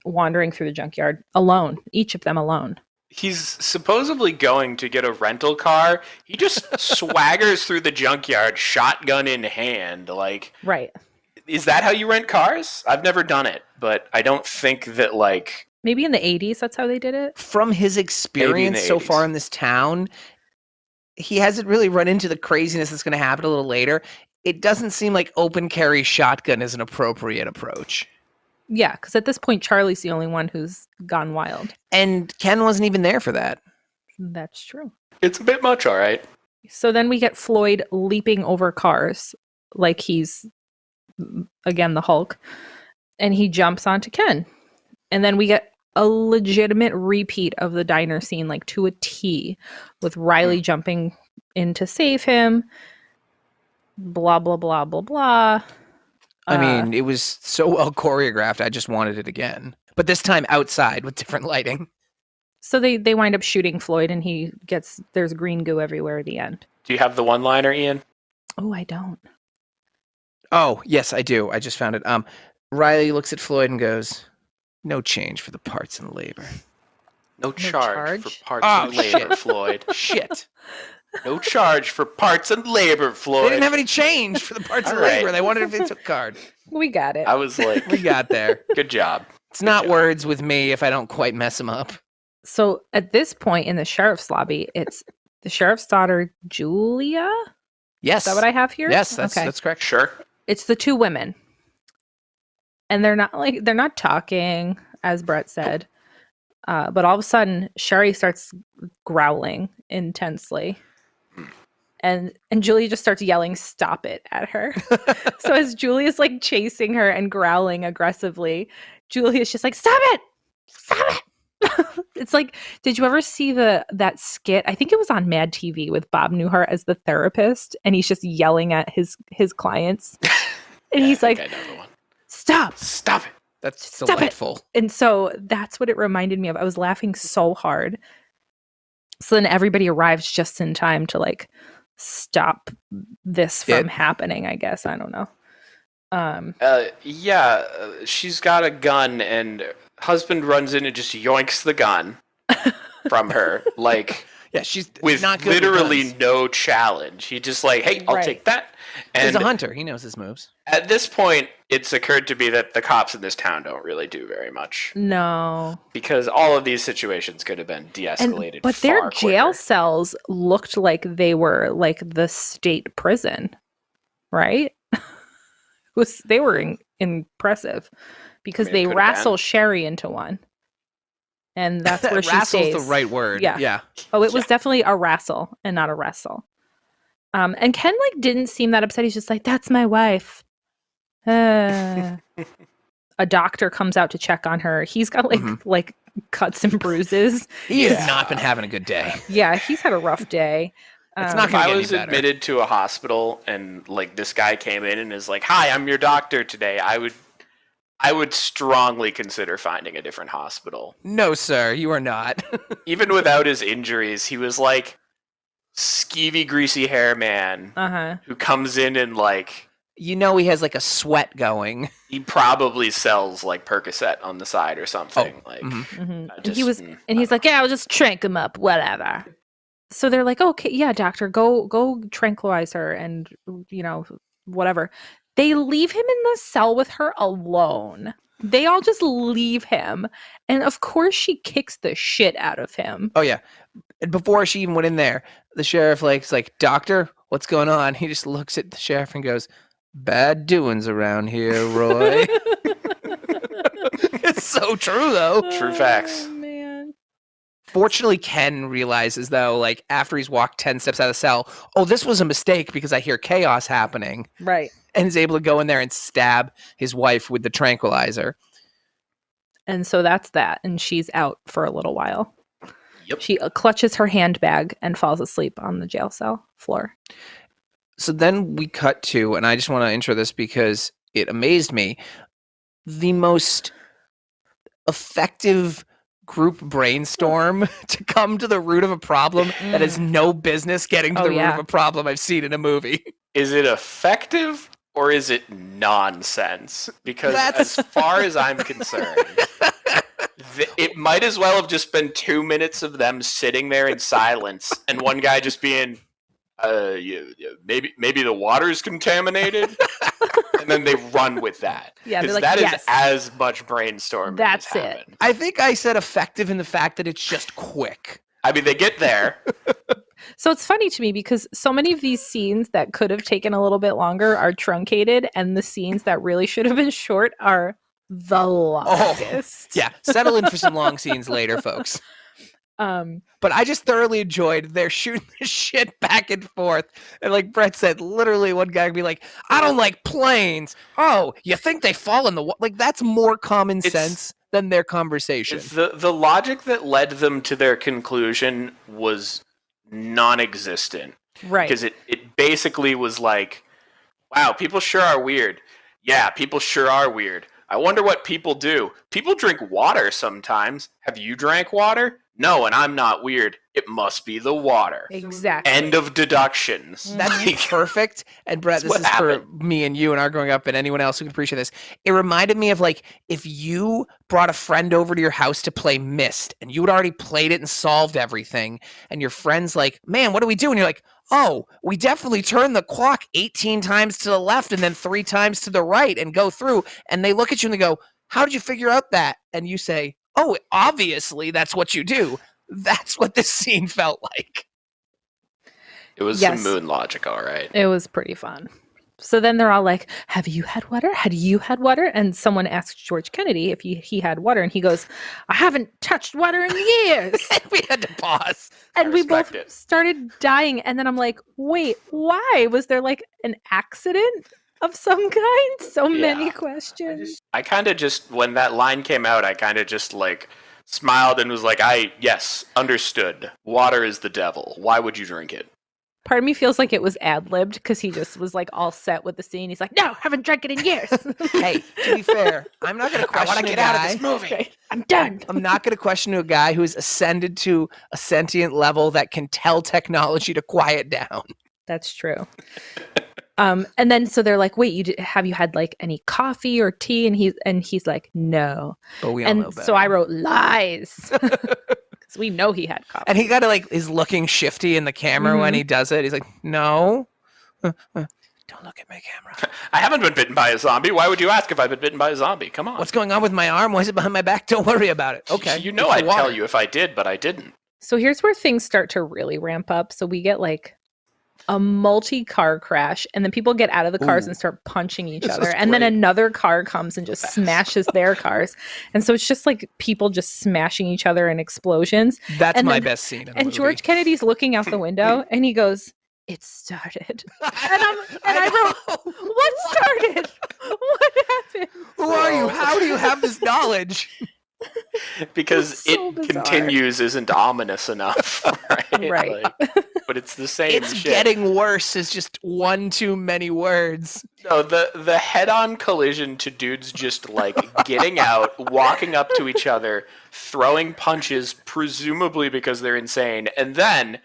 wandering through the junkyard alone, each of them alone. He's supposedly going to get a rental car. He just swaggers through the junkyard, shotgun in hand. Like, right. Is that how you rent cars? I've never done it, but I don't think that, like... Maybe in the 80s, that's how they did it. From his experience so far in this town, he hasn't really run into the craziness that's going to happen a little later. It doesn't seem like open carry shotgun is an appropriate approach. Yeah, because at this point, Charlie's the only one who's gone wild. And Ken wasn't even there for that. That's true. It's a bit much, all right. So then we get Floyd leaping over cars like he's, again, the Hulk. And he jumps onto Ken. And then we get a legitimate repeat of the diner scene, like to a T, with Riley jumping in to save him. Blah, blah, blah, blah, blah. I mean, it was so well choreographed, I just wanted it again. But this time outside with different lighting. So they wind up shooting Floyd, and there's green goo everywhere at the end. Do you have the one-liner, Ian? Oh, I don't. Oh, yes, I do. I just found it. Riley looks at Floyd and goes, "No change for the parts and labor." No charge for charge? parts Oh, and labor, shit. Floyd. Shit. No charge for parts and labor, Floyd. They didn't have any change for the parts and All right. labor. They wanted if they took card. We got it. I was like, We got there. good job. It's not job. words with me if I don't quite mess them up. So at this point in the sheriff's lobby, it's the sheriff's daughter, Julia. Yes. Is that what I have here? Yes, that's correct. Sure. It's the two women. And they're not talking, as Brett said. But all of a sudden, Sherry starts growling intensely. And Julia just starts yelling, "Stop it," at her. So as Julia's like chasing her and growling aggressively, Julia's just like, "Stop it! Stop it!" It's like, did you ever see that skit? I think it was on Mad TV with Bob Newhart as the therapist, and he's just yelling at his clients. And he's like, I know the one. "Stop! Stop it." That's Stop it. delightful. And so that's what it reminded me of. I was laughing so hard. So then everybody arrives just in time to like stop this from happening, I guess. I don't know. She's got a gun, and husband runs in and just yoinks the gun from her, like Yeah, she's with not good literally with guns. no challenge. He just like, hey, I'll Right. take that. And He's a hunter. He knows his moves. at this point, it's occurred to me that the cops in this town don't really do very much, No. because all of these situations could have been de-escalated. But their far jail quicker. cells looked like they were like the state prison, right? They were impressive because I mean, they it could have wrestle been. Sherry into one. And that's where she Wrestle's stays. the right word. Yeah. Yeah. Oh, it was Yeah. definitely a wrestle and not a wrestle. And Ken like didn't seem that upset. He's just like, "That's my wife." A doctor comes out to check on her. He's got like cuts and bruises. He Yeah. has not been having a good day. Yeah, he's had a rough day. It's not If gonna I get any was better. admitted to a hospital and like this guy came in and is like, "Hi, I'm your doctor today," I would strongly consider finding a different hospital. No, sir, you are not. Even without his injuries, he was like skeevy, greasy hair man who comes in and like You know he has like a sweat going. he probably sells like Percocet on the side or something. Like And just- he was, and he's like, "Yeah, I'll just trank him up, whatever." So they're like, "Okay, yeah, doctor, go tranquilize her, and whatever." They leave him in the cell with her alone. They all just leave him, and of course, she kicks the shit out of him. Oh yeah. And before she even went in there, the sheriff is like, "Doctor, what's going on?" He just looks at the sheriff and goes, "Bad doings around here, Roy." It's so true though. True facts. Oh, man. Fortunately, Ken realizes though, like after he's walked 10 steps out of the cell, oh, this was a mistake because I hear chaos happening. Right. And is able to go in there and stab his wife with the tranquilizer. And so that's that, and she's out for a little while. Yep. She clutches her handbag and falls asleep on the jail cell floor. So then we cut to, and I just want to intro this because it amazed me, the most effective group brainstorm to come to the root of a problem that has no business getting to Oh, the root yeah. of a problem I've seen in a movie. Is it effective or is it nonsense? Because That's- as far as I'm concerned, it might as well have just been 2 minutes of them sitting there in silence and one guy just being, maybe the water's contaminated, and then they run with that. Yeah, they're Because like, that is "Yes, as much brainstorming. that's as it." happened. I think I said effective in the fact that it's just quick. I mean, they get there. So it's funny to me because so many of these scenes that could have taken a little bit longer are truncated, and the scenes that really should have been short are the longest. Yeah, settle in for some long scenes later, folks. But I just thoroughly enjoyed their shooting the shit back and forth. And like Brett said, literally one guy would be like, "I don't like planes." "Oh, you think they fall in the water?" Like that's more common sense than their conversation. The logic that led them to their conclusion was non-existent. Right. Because it basically was like, wow, people sure are weird. Yeah, people sure are weird. I wonder what people do. People drink water sometimes. Have you drank water? No, and I'm not weird. it must be the water. Exactly. End of deductions. That's perfect. And Brett, this That's is what for happened. me and you and our growing up and anyone else who can appreciate this. It reminded me of like if you brought a friend over to your house to play Myst and you had already played it and solved everything. And your friend's like, man, what do we do? And you're like, oh, we definitely turn the clock 18 times to the left and then 3 times to the right and go through. And they look at you and they go, how did you figure out that? And you say, oh, obviously that's what you do. That's what this scene felt like. It was Yes. some moon logic, all right. It was pretty fun. So then they're all like, have you had water? Had you had water? And someone asked George Kennedy if he had water. And he goes, I haven't touched water in years. We had to pause. And we both respect it. started dying. And then I'm like, wait, why? Was there like an accident of some kind? So many Yeah. questions. I kind of just, when that line came out, I kind of just like smiled and was like, yes, understood. Water is the devil. Why would you drink it? Part of me feels like it was ad-libbed because he just was like all set with the scene. He's like, no, haven't drank it in years. Hey, to be fair, I'm not going to I want question to a get out of guy. this movie. Okay, I'm done. I'm not going to question a guy who's ascended to a sentient level that can tell technology to quiet down. That's true. And then so they're like, wait, have you had like any coffee or tea? And he's like, no. But we all know And better. so I wrote lies because we know he had coffee. And he kind of like is looking shifty in the camera when he does it. He's like, no. Don't look at my camera. I haven't been bitten by a zombie. Why would you ask if I've been bitten by a zombie? Come on. What's going on with my arm? Why is it behind my back? Don't worry about it. Okay. You know it's I'd water. tell you if I did, but I didn't. So here's where things start to really ramp up. So we get like a multi-car crash, and then people get out of the cars Ooh. and start punching each This other. is And then great. another car comes and just smashes their cars. And so it's just like people just smashing each other and explosions. That's And my then- best scene in the And movie. George Kennedy's looking out the window and he goes, it started. I wrote, what started? What happened? Who are you? How do you have this knowledge? Because It's so it bizarre. continues isn't ominous enough. Right. Right. But it's the same It's shit. getting worse is just one too many words. No, the head-on collision to dudes just like getting out, walking up to each other, throwing punches, presumably because they're insane, and then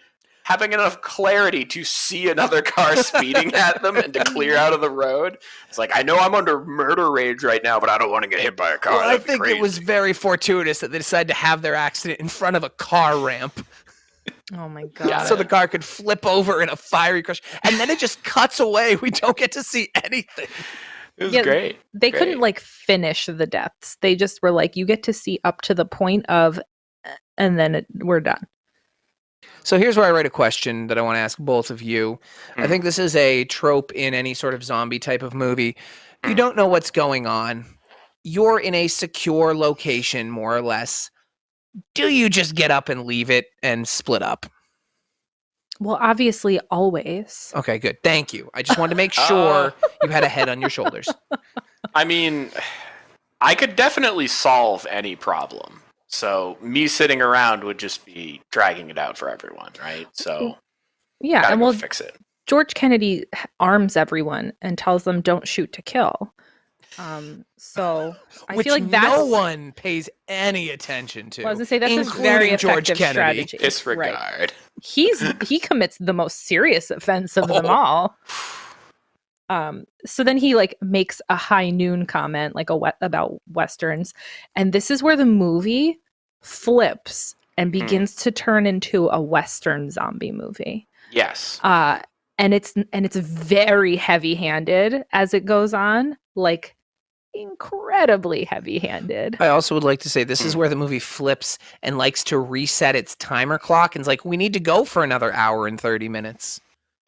having enough clarity to see another car speeding at them and to clear out of the road. It's like, I know I'm under murder rage right now, but I don't want to get hit by a car. Well, I That'd be think it was crazy. very fortuitous that they decided to have their accident in front of a car ramp Oh my God. Got so the car could flip over in a fiery crash. And then it just cuts away. We don't get to see anything. It was Yeah, great. They Great. couldn't like finish the deaths. They just were like, you get to see up to the point of, and then we're done. So here's where I write a question that I want to ask both of you. I think this is a trope in any sort of zombie type of movie. You don't know what's going on. You're in a secure location, more or less. Do you just get up and leave it and split up? Well, obviously, always. Okay, good. Thank you. I just wanted to make sure you had a head on your shoulders. I mean, I could definitely solve any problem. So me sitting around would just be dragging it out for everyone, right? So Yeah, gotta and go well, fix it. George Kennedy arms everyone and tells them, "Don't shoot to kill." So I Which feel like that's. no one pays any attention to. Well, I was gonna say that's a very including George effective Kennedy. strategy. Disregard. Right. He commits the most serious offense of them Oh. all. So then he like makes a high noon comment like about westerns, and this is where the movie flips and begins to turn into a western zombie movie. Yes. And it's very heavy-handed as it goes on, like incredibly heavy-handed. I also would like to say this is where the movie flips and likes to reset its timer clock and is like, we need to go for another hour and 30 minutes.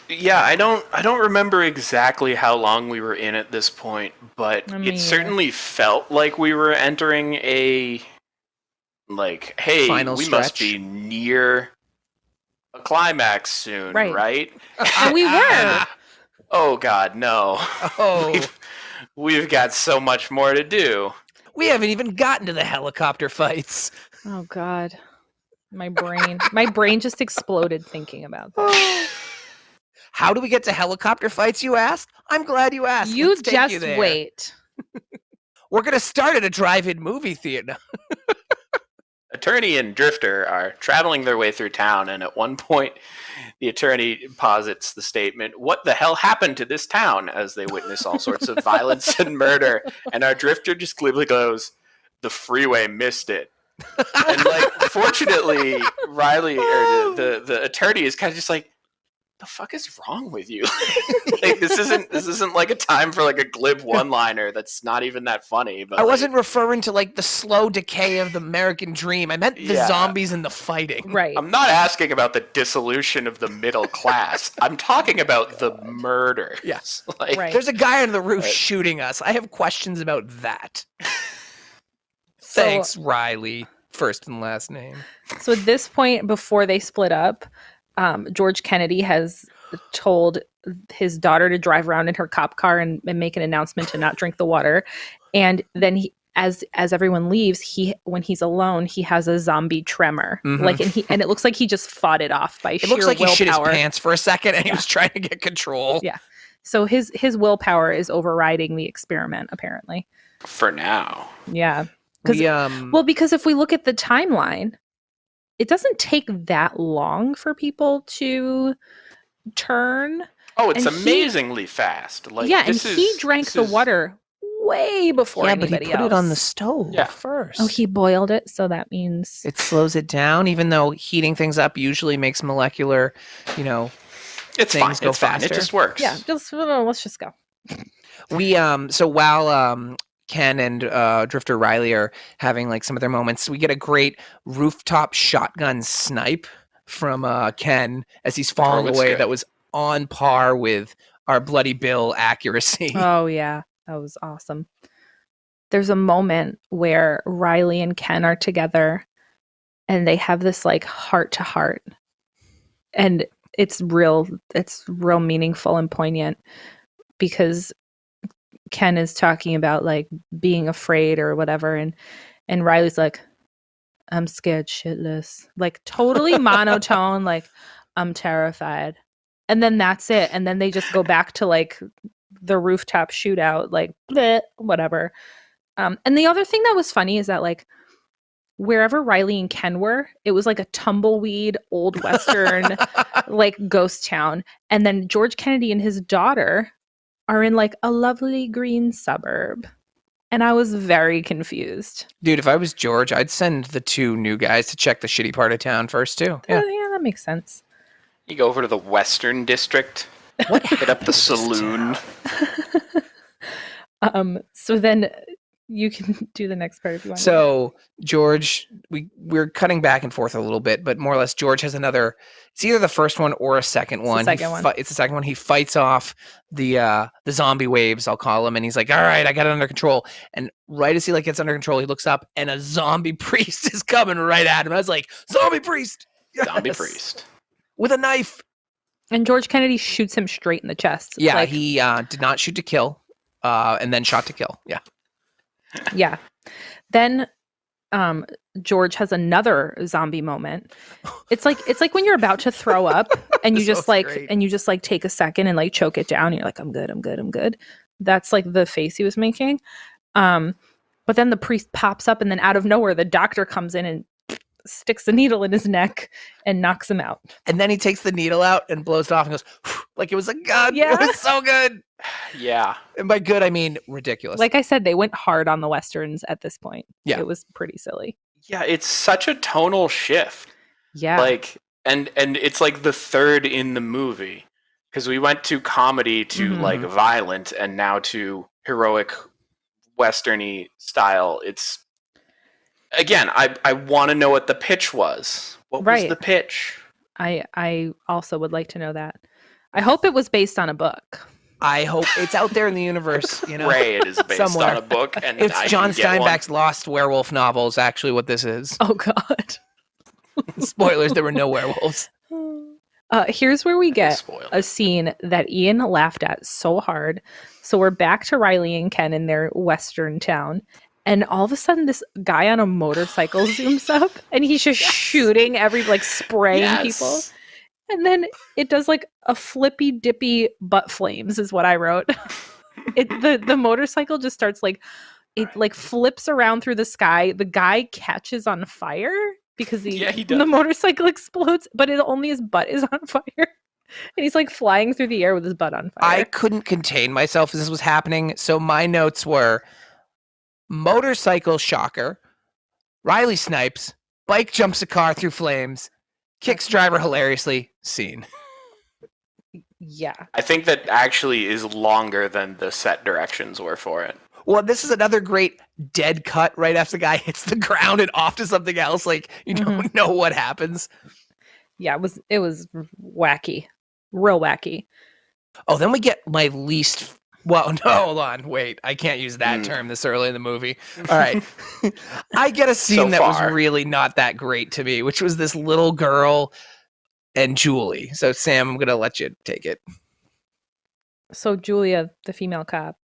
Yeah, I don't remember exactly how long we were in at this point, but Me it either. certainly felt like we were entering a like, hey, Final we must stretch. be near a climax soon, Right. right? And we were. Oh God, no. Oh, We've got so much more to do. we haven't even gotten to the helicopter fights. Oh God. My brain just exploded thinking about that. How do we get to helicopter fights, you ask? I'm glad you asked. You Let's take just there. wait. We're going to start at a drive-in movie theater. attorney and Drifter are traveling their way through town, and at one point, the attorney posits the statement, "What the hell happened to this town?" as they witness all sorts of violence and murder. And our Drifter just glibly goes, "The freeway missed it." And like, fortunately, Riley or the attorney is kind of just like, "The fuck is wrong with you?" Like, this isn't like a time for like a glib one-liner that's not even that funny. But I wasn't referring to like the slow decay of the American dream. I meant the zombies and the fighting. Right. I'm not asking about the dissolution of the middle class. I'm talking about the murder. Yes. Like, Right. There's a guy on the roof shooting us. I have questions about that. Thanks, Riley. First and last name. So at this point, before they split up, George Kennedy has told his daughter to drive around in her cop car and make an announcement to not drink the water. And then he, as everyone leaves, when he's alone, he has a zombie tremor. Mhm. And it looks like he just fought it off by sheer willpower. It looks like he shit his pants for a second and he was trying to get control. Yeah. So his willpower is overriding the experiment, apparently. for now. Yeah. Because if we look at the timeline, it doesn't take that long for people to turn. Oh, it's And amazingly fast. Like, and he drank the water way before anybody but he put else. it on the stove Yeah. first. Oh, he boiled it, so that means It slows it down, even though heating things up usually makes molecular, it's things fine. go It's fine. It faster. just works. yeah. Let's just go. So while Ken and Drifter Riley are having like some of their moments, we get a great rooftop shotgun snipe from Ken as he's falling it's away. good. That was on par with our Bloody Bill accuracy. Oh yeah, that was awesome. There's a moment where Riley and Ken are together, and they have this like heart to heart, and it's real meaningful and poignant because Ken is talking about like being afraid or whatever, and Riley's like, "I'm scared shitless," like totally monotone, like I'm terrified, and then that's it, and then they just go back to like the rooftop shootout, like bleh, whatever. And the other thing that was funny is that like wherever Riley and Ken were, it was like a tumbleweed old western like ghost town, and then George Kennedy and his daughter are in like a lovely green suburb. And I was very confused. Dude, if I was George, I'd send the two new guys to check the shitty part of town first too. Yeah. Yeah, that makes sense. You go over to the Western District, hit up the saloon. So then you can do the next part if you want. So George, we're cutting back and forth a little bit, but more or less George has another. It's either the first one or a second one. It's the second one. He fights off the zombie waves, I'll call them, and he's like, "All right, I got it under control." And right as he like gets under control, he looks up, and a zombie priest is coming right at him. I was like, "Zombie priest!" Yes! Zombie priest with a knife. And George Kennedy shoots him straight in the chest. Yeah, like, he did not shoot to kill, and then shot to kill. Yeah. Yeah. Then George has another zombie moment. It's like when you're about to throw up and you just like great. and you just like take a second and like choke it down. And you're like, I'm good. That's like the face he was making. But then the priest pops up and then out of nowhere the doctor comes in and sticks a needle in his neck and knocks him out. And then he takes the needle out and blows it off and goes like it was a gun. Yeah. It was so good. Yeah. And by good, I mean ridiculous. Like I said, they went hard on the Westerns at this point. Yeah. It was pretty silly. Yeah, it's such a tonal shift. Yeah. Like, and it's like the third in the movie. Because we went to comedy to like violent and now to heroic Western-y style. It's, again, I want to know what the pitch was. What was the pitch? I also would like to know that. I hope it was based on a book. I hope it's out there in the universe. Ray, it is based somewhere. on a book. And It's I John can get one. Steinbeck's Lost Werewolf novel is actually what this is. Oh, God. Spoilers, there were no werewolves. Here's where we get Spoiler. a scene that Ian laughed at so hard. So we're back to Riley and Ken in their Western town. And all of a sudden, this guy on a motorcycle zooms up and he's just shooting like spraying people. And then it does like a flippy dippy butt flames is what I wrote. The motorcycle just starts like it like flips around through the sky. The guy catches on fire because Yeah, he the does. motorcycle explodes, but only his butt is on fire. And he's like flying through the air with his butt on I fire. couldn't contain myself as this was happening. So my notes were motorcycle shocker, Riley snipes, bike jumps a car through flames, kicks driver hilariously, scene. Yeah. I think that actually is longer than the set directions were for it. Well, this is another great dead cut right after the guy hits the ground and off to something else. Like you don't know what happens. Yeah, it was wacky. Real wacky. Oh, then we get my least. Well, no, hold on. Wait, I can't use that term this early in the movie. All right. I get a scene that was really not that great to me, which was this little girl and Julie. So, Sam, I'm going to let you take it. So, Julia, the female cop.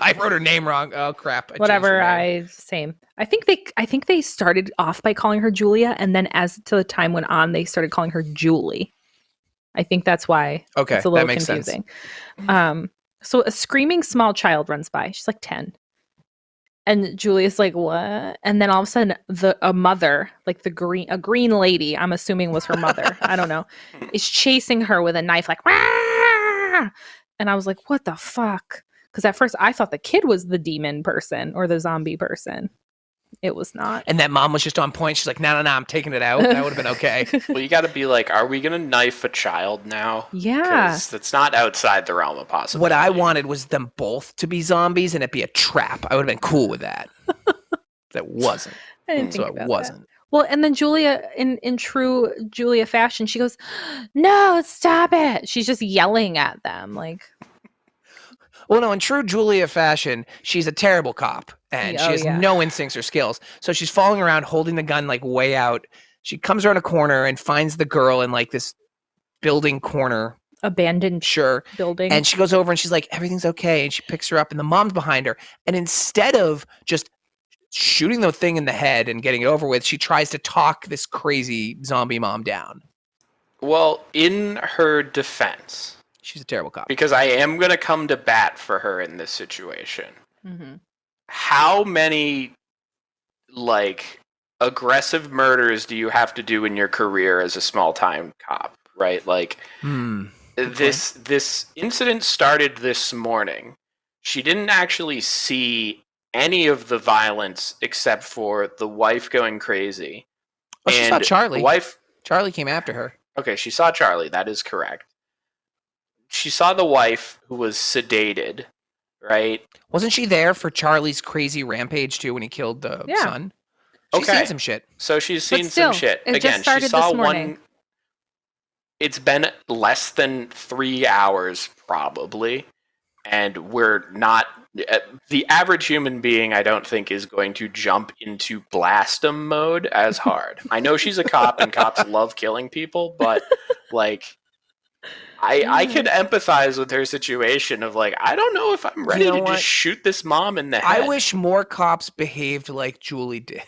I wrote her name wrong. Oh, crap. Same. I think they started off by calling her Julia, and then as the time went on, they started calling her Julie. I think that's why it's a little confusing. Sense. So a screaming small child runs by. She's like 10. And Julia's like, what? And then all of a sudden a mother, like a green lady, I'm assuming was her mother, I don't know, is chasing her with a knife like, Wah! And I was like, what the fuck? Because at first I thought the kid was the demon person or the zombie person. It was not. And that mom was just on point. She's like, no, I'm taking it out. That would have been okay. Well, you got to be like, are we going to knife a child now? Yeah. Because that's not outside the realm of possibility. What I wanted was them both to be zombies and it be a trap. I would have been cool with that. That wasn't. I didn't think about wasn't. That. Well, and then Julia, in true Julia fashion, she goes, no, stop it. She's just yelling at them. Like, well, no, in true Julia fashion, she's a terrible cop and she has no instincts or skills. So she's following around holding the gun like way out. She comes around a corner and finds the girl in like this building corner. Abandoned building. And she goes over and she's like, everything's okay. And she picks her up and the mom's behind her. And instead of just shooting the thing in the head and getting it over with, she tries to talk this crazy zombie mom down. Well, in her defense, she's a terrible cop. Because I am going to come to bat for her in this situation. Mm-hmm. How many, like, aggressive murders do you have to do in your career as a small-time cop, right? Like, this incident started this morning. She didn't actually see any of the violence except for the wife going crazy. Oh, she saw Charlie. The Charlie came after her. Okay, she saw Charlie. That is correct. She saw the wife who was sedated, right? Wasn't she there for Charlie's crazy rampage too when he killed the son? She's seen some shit. So she's seen some shit. Again, she saw one. It's been less than 3 hours probably, and we're not. The average human being, I don't think, is going to jump into blastum mode as hard. I know she's a cop, and cops love killing people, but like. I could empathize with her situation of like, I don't know if I'm ready to just shoot this mom in the head. I wish more cops behaved like Julie did.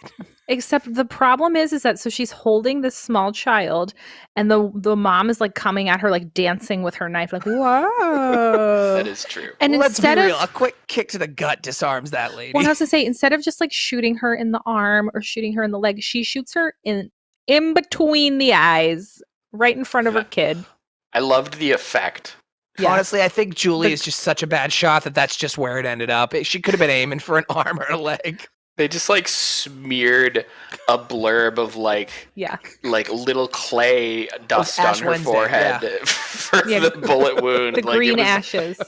Except the problem is that so she's holding this small child and the mom is like coming at her like dancing with her knife like, whoa. That is true. And let's be real, a quick kick to the gut disarms that lady. Well, I was to say, instead of just like shooting her in the arm or shooting her in the leg, she shoots her in between the eyes, right in front of her kid. I loved the effect. Yeah. Honestly, I think Julie is just such a bad shot that's just where it ended up. She could have been aiming for an arm or a leg. They just like smeared a blurb of like little clay dust on her forehead for the bullet wound. The green ashes.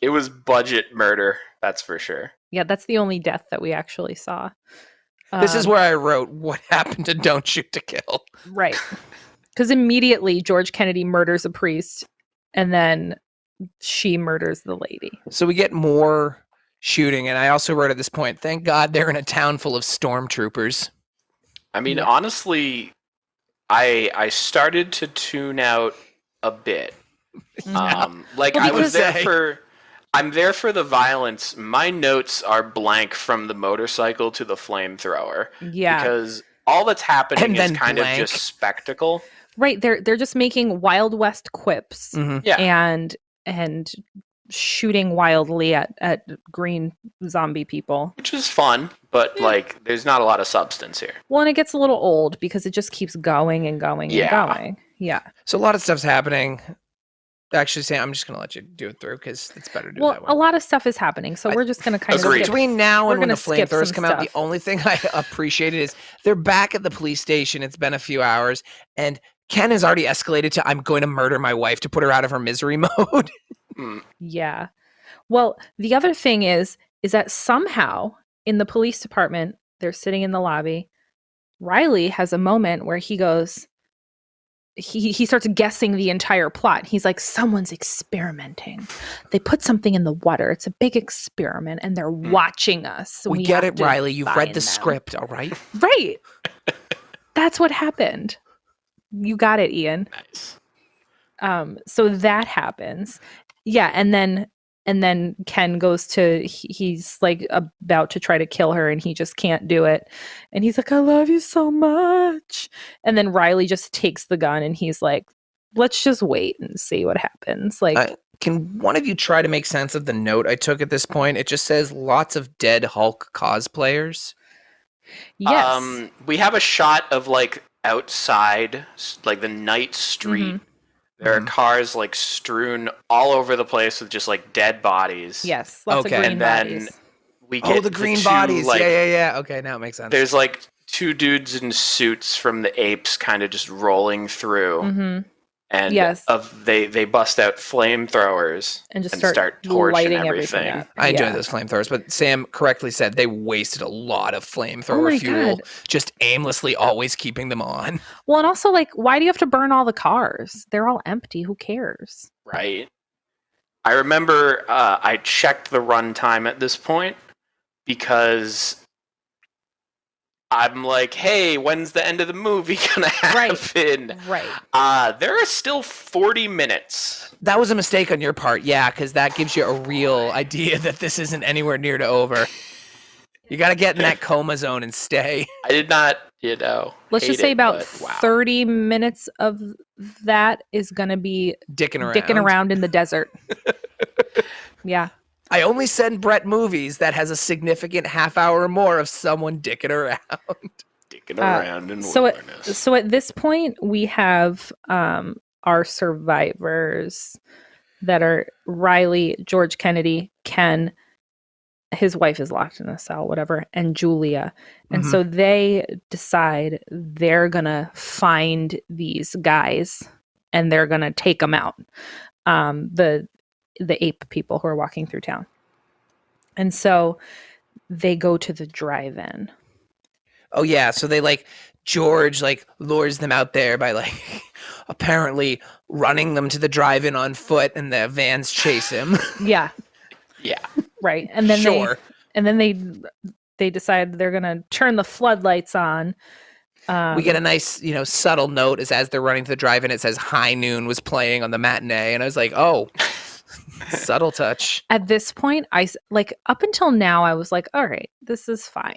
It was budget murder, that's for sure. Yeah, that's the only death that we actually saw. This is where I wrote, what happened to Don't Shoot to Kill? Right. Because immediately George Kennedy murders a priest and then she murders the lady. So we get more shooting. And I also wrote at this point, thank God they're in a town full of stormtroopers. I mean, honestly, I started to tune out a bit. I'm there for the violence. My notes are blank from the motorcycle to the flamethrower. Yeah. Because all that's happening is kind of just spectacle. Right, they're just making Wild West quips, mm-hmm. and shooting wildly at green zombie people. Which is fun, but like there's not a lot of substance here. Well, and it gets a little old because it just keeps going and going and going. Yeah. So a lot of stuff's happening. Actually, Sam, I'm just going to let you do it through because it's better to do that one. A lot of stuff is happening, so we're just going to kind of Agreed. Between now and when the skip flamethrowers some come out, the stuff. only thing I appreciated is they're back at the police station. It's been a few hours, and Ken has already escalated to I'm going to murder my wife to put her out of her misery mode. Yeah. Well, the other thing is that somehow in the police department, they're sitting in the lobby. Riley has a moment where he goes, he starts guessing the entire plot. He's like, someone's experimenting. They put something in the water. It's a big experiment, and they're watching us. We get it, Riley. You've read the script, all right? Right. That's what happened. You got it, Ian. Nice. So that happens. Yeah, and then Ken goes to, he's like about to try to kill her and he just can't do it. And he's like, I love you so much. And then Riley just takes the gun and he's like, let's just wait and see what happens. Like, can one of you try to make sense of the note I took at this point? It just says lots of dead Hulk cosplayers. yes. We have a shot of like outside, like the night street. There are cars like strewn all over the place with just like dead bodies. Yes. Lots of green and then bodies. we get the green two, bodies. Like, Yeah. Okay, now it makes sense. There's like two dudes in suits from the apes kind of just rolling through. And they bust out flamethrowers and just start torching lighting everything. up. I enjoy those flamethrowers, but Sam correctly said they wasted a lot of flamethrower my fuel, God. just aimlessly always keeping them on. Well, and also, like, why do you have to burn all the cars? They're all empty. Who cares? Right. I remember I checked the runtime at this point because I'm like, hey, when's the end of the movie gonna happen? Right. There are still 40 minutes. That was a mistake on your part, yeah, because that gives you a real idea that this isn't anywhere near to over. You got to get in that coma zone and stay. I did not, Let's just say about 30 minutes of that is going to be dicking around in the desert. Yeah. I only send Brett movies that has a significant half hour or more of someone dicking around. Dicking around in so wilderness. So at this point, we have our survivors that are Riley, George Kennedy, Ken, his wife is locked in a cell, whatever, and Julia. And so they decide they're going to find these guys and they're going to take them out. The ape people who are walking through town. And so they go to the drive-in. Oh yeah, so they George lures them out there by apparently running them to the drive-in on foot, and the vans chase him. Yeah. Yeah. Right. And then they decide they're going to turn the floodlights on. We get a nice, subtle note as they're running to the drive-in. It says High Noon was playing on the matinee, and I was like, oh. Subtle touch. At this point, up until now, I was like, all right, this is fine.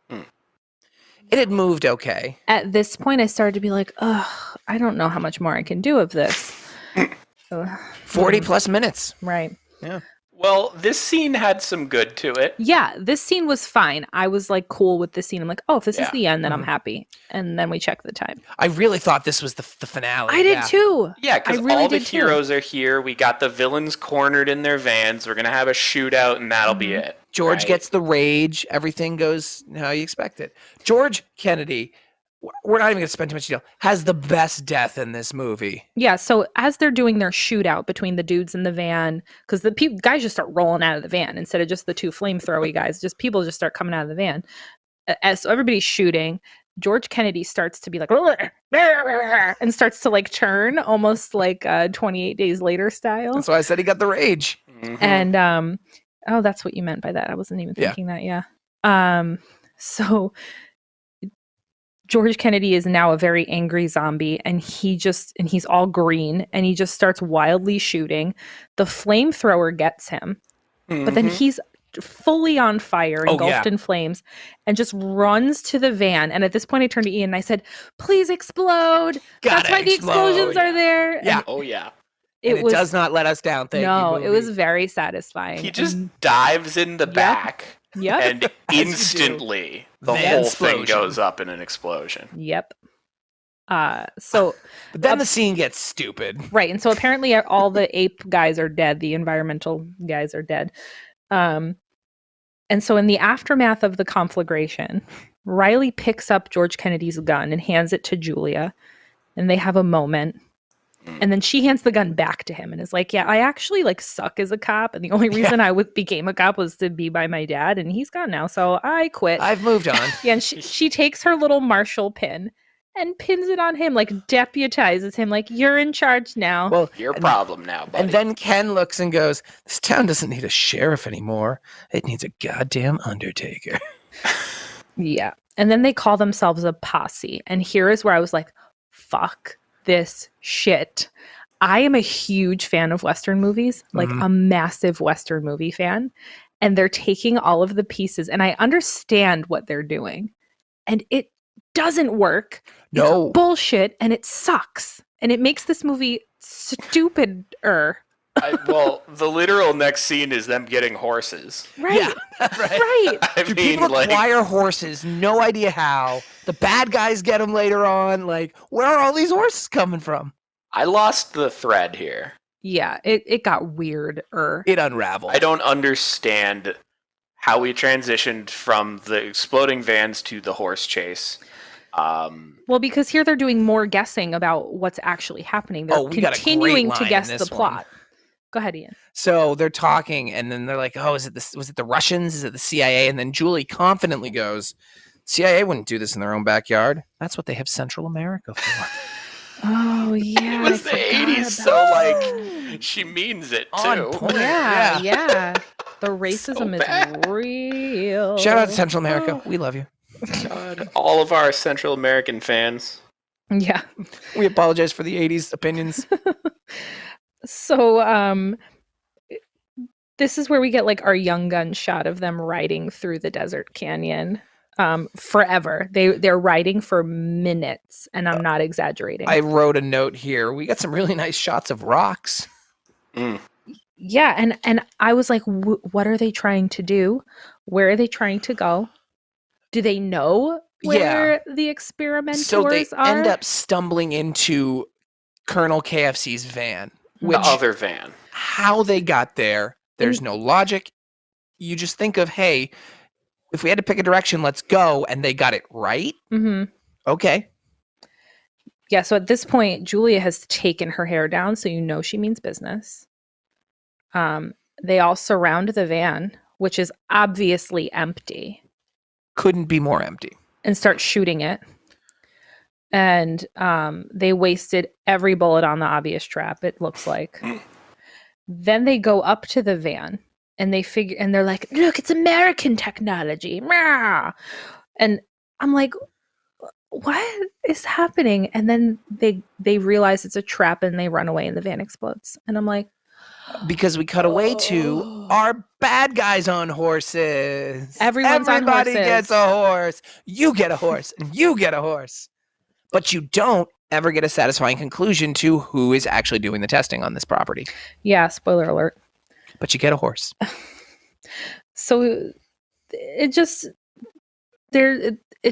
It had moved okay. At this point, I started to be like, ugh, I don't know how much more I can do of this. 40 plus minutes. Right. Yeah. Well, this scene had some good to it. Yeah, this scene was fine. I was cool with this scene. I'm like, oh, if this is the end, then I'm happy. And then we check the time. I really thought this was the finale. I did too. Yeah, because all the heroes are here. We got the villains cornered in their vans. We're going to have a shootout, and that'll be it. George gets the rage. Everything goes how you expect it. George Kennedy, we're not even going to spend too much detail, has the best death in this movie. Yeah, so as they're doing their shootout between the dudes in the van, because the guys just start rolling out of the van instead of just the two flamethrowy guys, just people just start coming out of the van. So everybody's shooting. George Kennedy starts to be like, and starts to turn almost like 28 Days Later style. That's why I said he got the rage. And oh, that's what you meant by that. I wasn't even thinking that. Yeah. So George Kennedy is now a very angry zombie, and he's all green, and he just starts wildly shooting. The flamethrower gets him, but then he's fully on fire, engulfed in flames, and just runs to the van. And at this point, I turned to Ian and I said, "Please explode! That's why the explosions are there." Yeah. And oh yeah. And it does not let us down. Thank you, No, movie. it was very satisfying. He just dives in the back, Yep. and instantly the Van whole thing explosion. goes up in an explosion. Yep. But then the scene gets stupid. Right. And so apparently all the ape guys are dead. The environmental guys are dead. And so in the aftermath of the conflagration, Riley picks up George Kennedy's gun and hands it to Julia. And they have a moment. And then she hands the gun back to him and is like, yeah, I actually like suck as a cop. And the only reason I became a cop was to be by my dad. And he's gone now. So I quit. I've moved on. Yeah. And she takes her little Marshall pin and pins it on him, like deputizes him, like, you're in charge now. Well, Your problem now, buddy. And then Ken looks and goes, this town doesn't need a sheriff anymore. It needs a goddamn undertaker. Yeah. And then they call themselves a posse. And here is where I was like, fuck this shit. I am a huge fan of Western movies, like a massive Western movie fan. And they're taking all of the pieces, and I understand what they're doing. And it doesn't work. No. It's bullshit, and it sucks. And it makes this movie stupider. Well, the literal next scene is them getting horses. Right. Yeah, right. Right. I Do mean, people like, acquire horses? No idea how. The bad guys get them later on. Like, where are all these horses coming from? I lost the thread here. Yeah, it got weirder. It unraveled. I don't understand how we transitioned from the exploding vans to the horse chase. Well, because here they're doing more guessing about what's actually happening. They're we got a great continuing line to in guess this the plot. Go ahead, Ian. So they're talking, and then they're like, "Oh, was it the Russians? Is it the CIA?" And then Julie confidently goes, "CIA wouldn't do this in their own backyard. That's what they have Central America for." Oh yeah, It was the 80s, so like she means it too. On point. Yeah. The racism bad. is real. Shout out to Central America. We love you. God, all of our Central American fans. Yeah. We apologize for the 80s opinions. So this is where we get like our young gun shot of them riding through the desert canyon forever. They're riding for minutes, and I'm not exaggerating. I wrote a note here. We got some really nice shots of rocks. Yeah, and I was like, what are they trying to do? Where are they trying to go? Do they know where the experimenters So they are? end up stumbling into Colonel KFC's van. The other van. How they got there, there's no logic. You just think of, hey, if we had to pick a direction, let's go. And they got it right. Mm-hmm. Okay. Yeah, so at this point, Julia has taken her hair down, so you know she means business. They all surround the van, which is obviously empty, Couldn't be more empty. and start shooting it. And they wasted every bullet on the obvious trap, it looks like. Then they go up to the van, and they're like, look, it's American technology. Rah! And I'm like, what is happening? And then they realize it's a trap, and they run away, and the van explodes. And I'm like, Because we cut away to our bad guys on horses. Everyone's on Everybody horses. gets a horse. You get a horse, and you get a horse. But you don't ever get a satisfying conclusion to who is actually doing the testing on this property. yeah, spoiler alert. But you get a horse. So it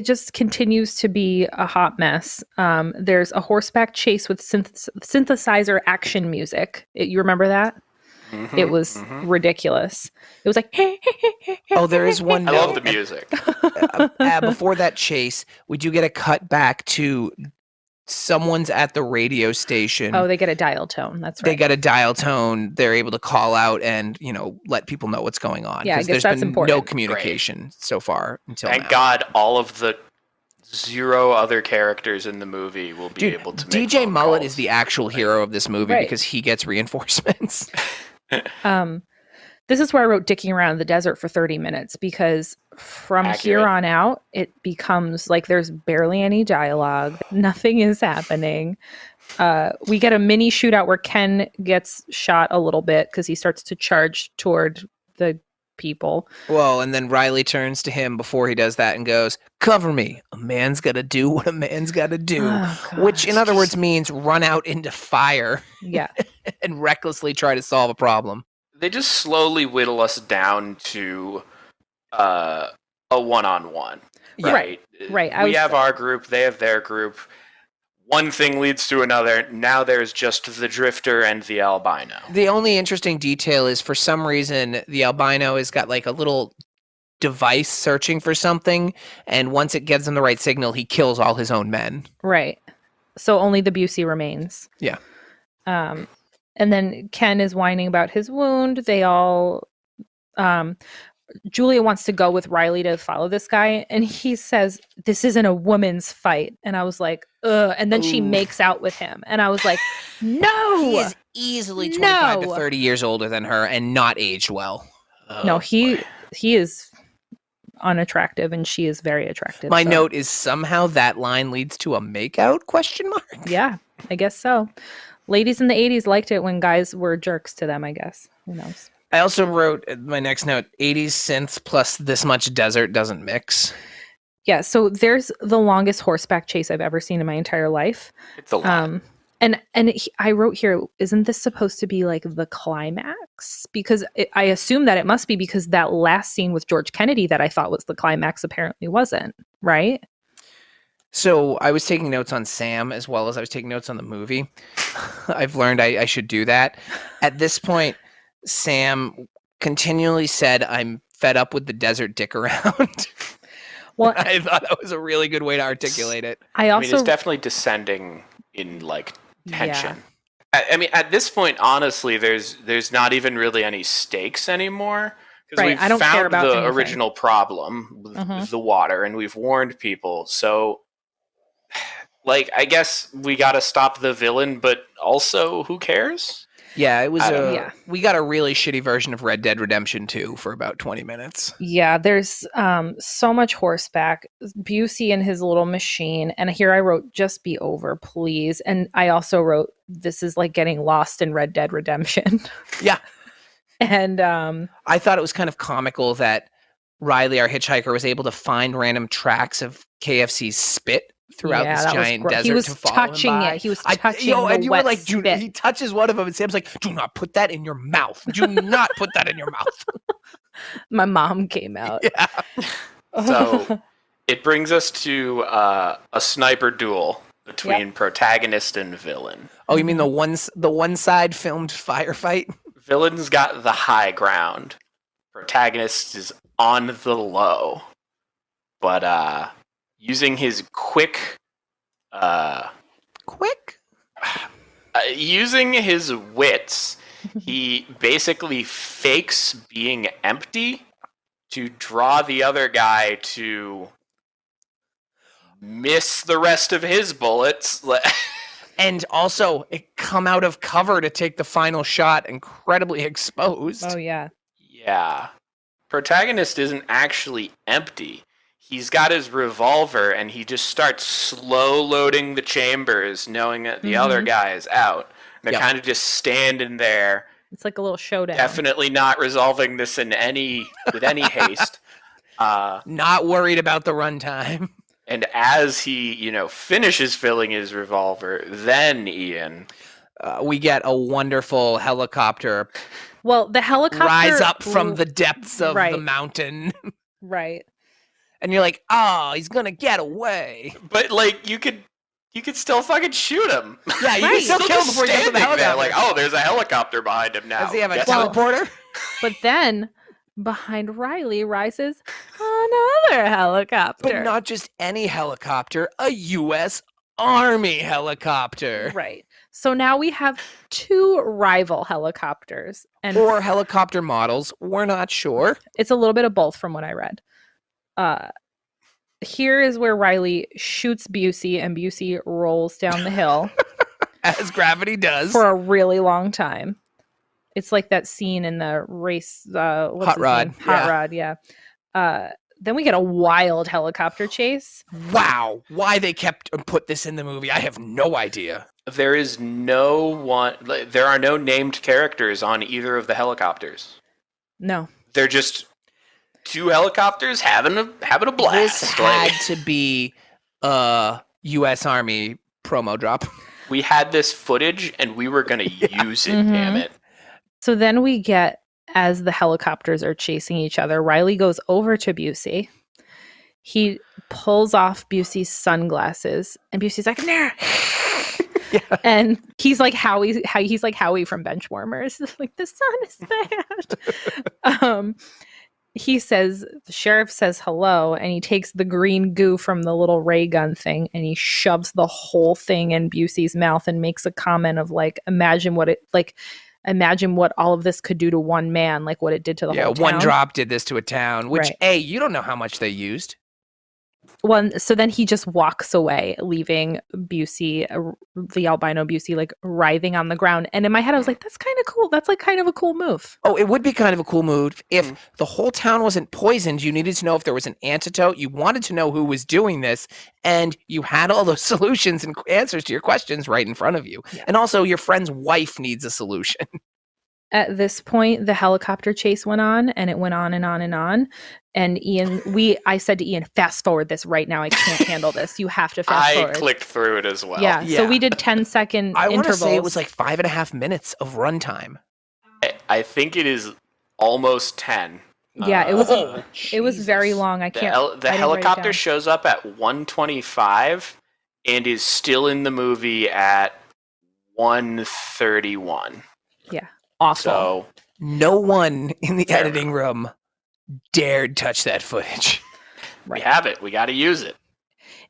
just continues to be a hot mess. There's a horseback chase with synthesizer action music. You remember that? Mm-hmm, It was ridiculous. It was like, Oh, there is one I note. love the music. Before that chase, we do get a cut back to someone's at the radio station. oh, they get a dial tone. That's right. They got a dial tone. They're able to call out and, let people know what's going on. Yeah, I 'Cause guess there's that's been important. no communication so far until Thank now. God all of the 0 other characters in the movie will be Dude, able to make DJ phone Mullet calls. is the actual hero of this movie Right. because he gets reinforcements. This is where I wrote dicking around in the desert for 30 minutes, because from here Accurate. on out, it becomes like there's barely any dialogue. Nothing is happening. We get a mini shootout where Ken gets shot a little bit because he starts to charge toward the people. Well, and then Riley turns to him before he does that and goes, "Cover me. A man's got to do what a man's got to do." Oh, God. Which, in other words, means run out into fire. Yeah. and recklessly try to solve a problem. They just slowly whittle us down to a one-on-one, right? Right. We have our group, they have their group. One thing leads to another. Now there's just the drifter and the albino. The only interesting detail is for some reason the albino has got like a little device searching for something, and once it gives him the right signal, he kills all his own men. Right. So only the Busey remains. Yeah. And then Ken is whining about his wound. They all Julia wants to go with Riley to follow this guy, and he says, "This isn't a woman's fight." And I was like, ugh. And then she makes out with him. And I was like, no. He is easily 25 to 30 years older than her and not aged well. No, he is unattractive, and she is very attractive. My note is somehow that line leads to a makeout ? Yeah, I guess so. Ladies in the 80s liked it when guys were jerks to them, I guess. Who knows? I also wrote my next note, 80s synth plus this much desert doesn't mix. Yeah, so there's the longest horseback chase I've ever seen in my entire life. It's a lot. I wrote here, isn't this supposed to be like the climax? Because I assume that it must be, because that last scene with George Kennedy that I thought was the climax apparently wasn't, right? So I was taking notes on Sam as well as I was taking notes on the movie. I've learned I should do that. At this point, Sam continually said, "I'm fed up with the desert dick around." Well, I thought that was a really good way to articulate it. I mean, it's definitely descending in like tension. Yeah. I mean, at this point, honestly, there's not even really any stakes anymore, because we've found the original problem with the water, and we've warned people. So, like, I guess we got to stop the villain, but also, who cares? Yeah, it was we got a really shitty version of Red Dead Redemption 2 for about 20 minutes. Yeah, there's so much horseback. Busey and his little machine. And here I wrote, "Just be over, please." And I also wrote, "This is like getting lost in Red Dead Redemption." Yeah. And I thought it was kind of comical that Riley, our hitchhiker, was able to find random tracks of KFC's spit throughout this giant desert. He was to follow touching him by. it. He was touching and you wet were like, spit. He touches one of them, and Sam's like, "Do not put that in your mouth. Do not put that in your mouth." My mom came out. Yeah. So it brings us to a sniper duel between protagonist and villain. Oh, you mean the one side filmed firefight? Villain's got the high ground. Protagonist is on the low. But using his using his wits, he basically fakes being empty to draw the other guy to miss the rest of his bullets. And also come out of cover to take the final shot, incredibly exposed. Oh, yeah. Yeah. Protagonist isn't actually empty. He's got his revolver, and he just starts slow loading the chambers, knowing that the other guy is out. And they're kind of just standing there. It's like a little showdown. Definitely not resolving this with any haste. Not worried about the runtime. And as he, finishes filling his revolver, then Ian, we get a wonderful helicopter. Well, the helicopter rise up from the depths of the mountain. Right. And you're like, "Oh, he's gonna get away." But like, you could still fucking shoot him. Yeah, you can still kill him before you get to the helicopter. Like, oh, there's a helicopter behind him now. Does he have a teleporter? But then behind Riley rises another helicopter. But not just any helicopter, a U.S. Army helicopter. Right. So now we have two rival helicopters. Or helicopter models. We're not sure. It's a little bit of both from what I read. Here is where Riley shoots Busey, and Busey rolls down the hill. As gravity does. For a really long time. It's like that scene in the race. Hot Rod. Hot Rod, yeah. Then we get a wild helicopter chase. Wow. Why they put this in the movie, I have no idea. There are no named characters on either of the helicopters. No. They're just two helicopters having a blast. This had to be a U.S. Army promo drop. We had this footage and we were going to use it, Mhm. damn it. So then we get, as the helicopters are chasing each other, Riley goes over to Busey. He pulls off Busey's sunglasses, and Busey's like, nah. Yeah. And he's like Howie from Benchwarmers. Like, the sun is bad. He says, the sheriff says hello, and he takes the green goo from the little ray gun thing and he shoves the whole thing in Busey's mouth and makes a comment of like, imagine what all of this could do to one man, like what it did to the whole town. One drop did this to a town, which, Right. A, you don't know how much they used. Well, so then he just walks away, leaving Busey, the albino Busey, like writhing on the ground. And in my head, I was like, that's kind of cool. That's like kind of a cool move. Oh, it would be kind of a cool move if the whole town wasn't poisoned. You needed to know if there was an antidote. You wanted to know who was doing this, and you had all those solutions and answers to your questions right in front of you. Yeah. And also, your friend's wife needs a solution. At this point, the helicopter chase went on, and it went on and on and on. And I said to Ian, fast forward this right now. I can't handle this. You have to fast forward. I clicked through it as well. Yeah. So we did 10-second I want to intervals. say it was like 5.5 minutes of runtime. I think it is almost 10. Yeah, it was very long. I can't. The helicopter shows up at 1:25 and is still in the movie at 1:31. Yeah, awful. So no one in the editing room dared touch that footage. We have it. We got to use it.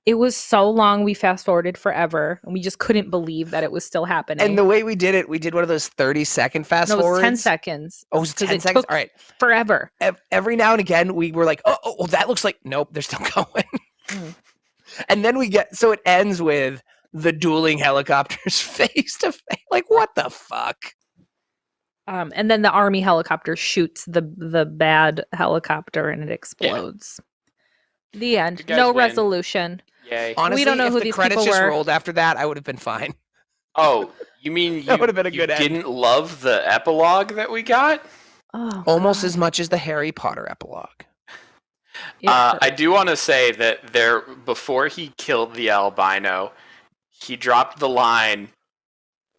It was so long. We fast forwarded forever, and we just couldn't believe that it was still happening. And the way we did it, we did one of those 30-second fast forwards. No, it was 10 seconds. Oh, it was 10 seconds? All right. Forever. Every now and again, we were like, oh, that looks like, nope, they're still going. And then so it ends with the dueling helicopters face to face. Like, what the fuck? And then the army helicopter shoots the bad helicopter, and it explodes. Yeah. The end. No win. Resolution. Yay. Honestly, we don't know if who the these credits people just were. rolled after that, I would have been fine. Oh, you mean That would have been a good end. Didn't love the epilogue that we got? Oh, almost God. as much as the Harry Potter epilogue. I do want to say that before he killed the albino, he dropped the line,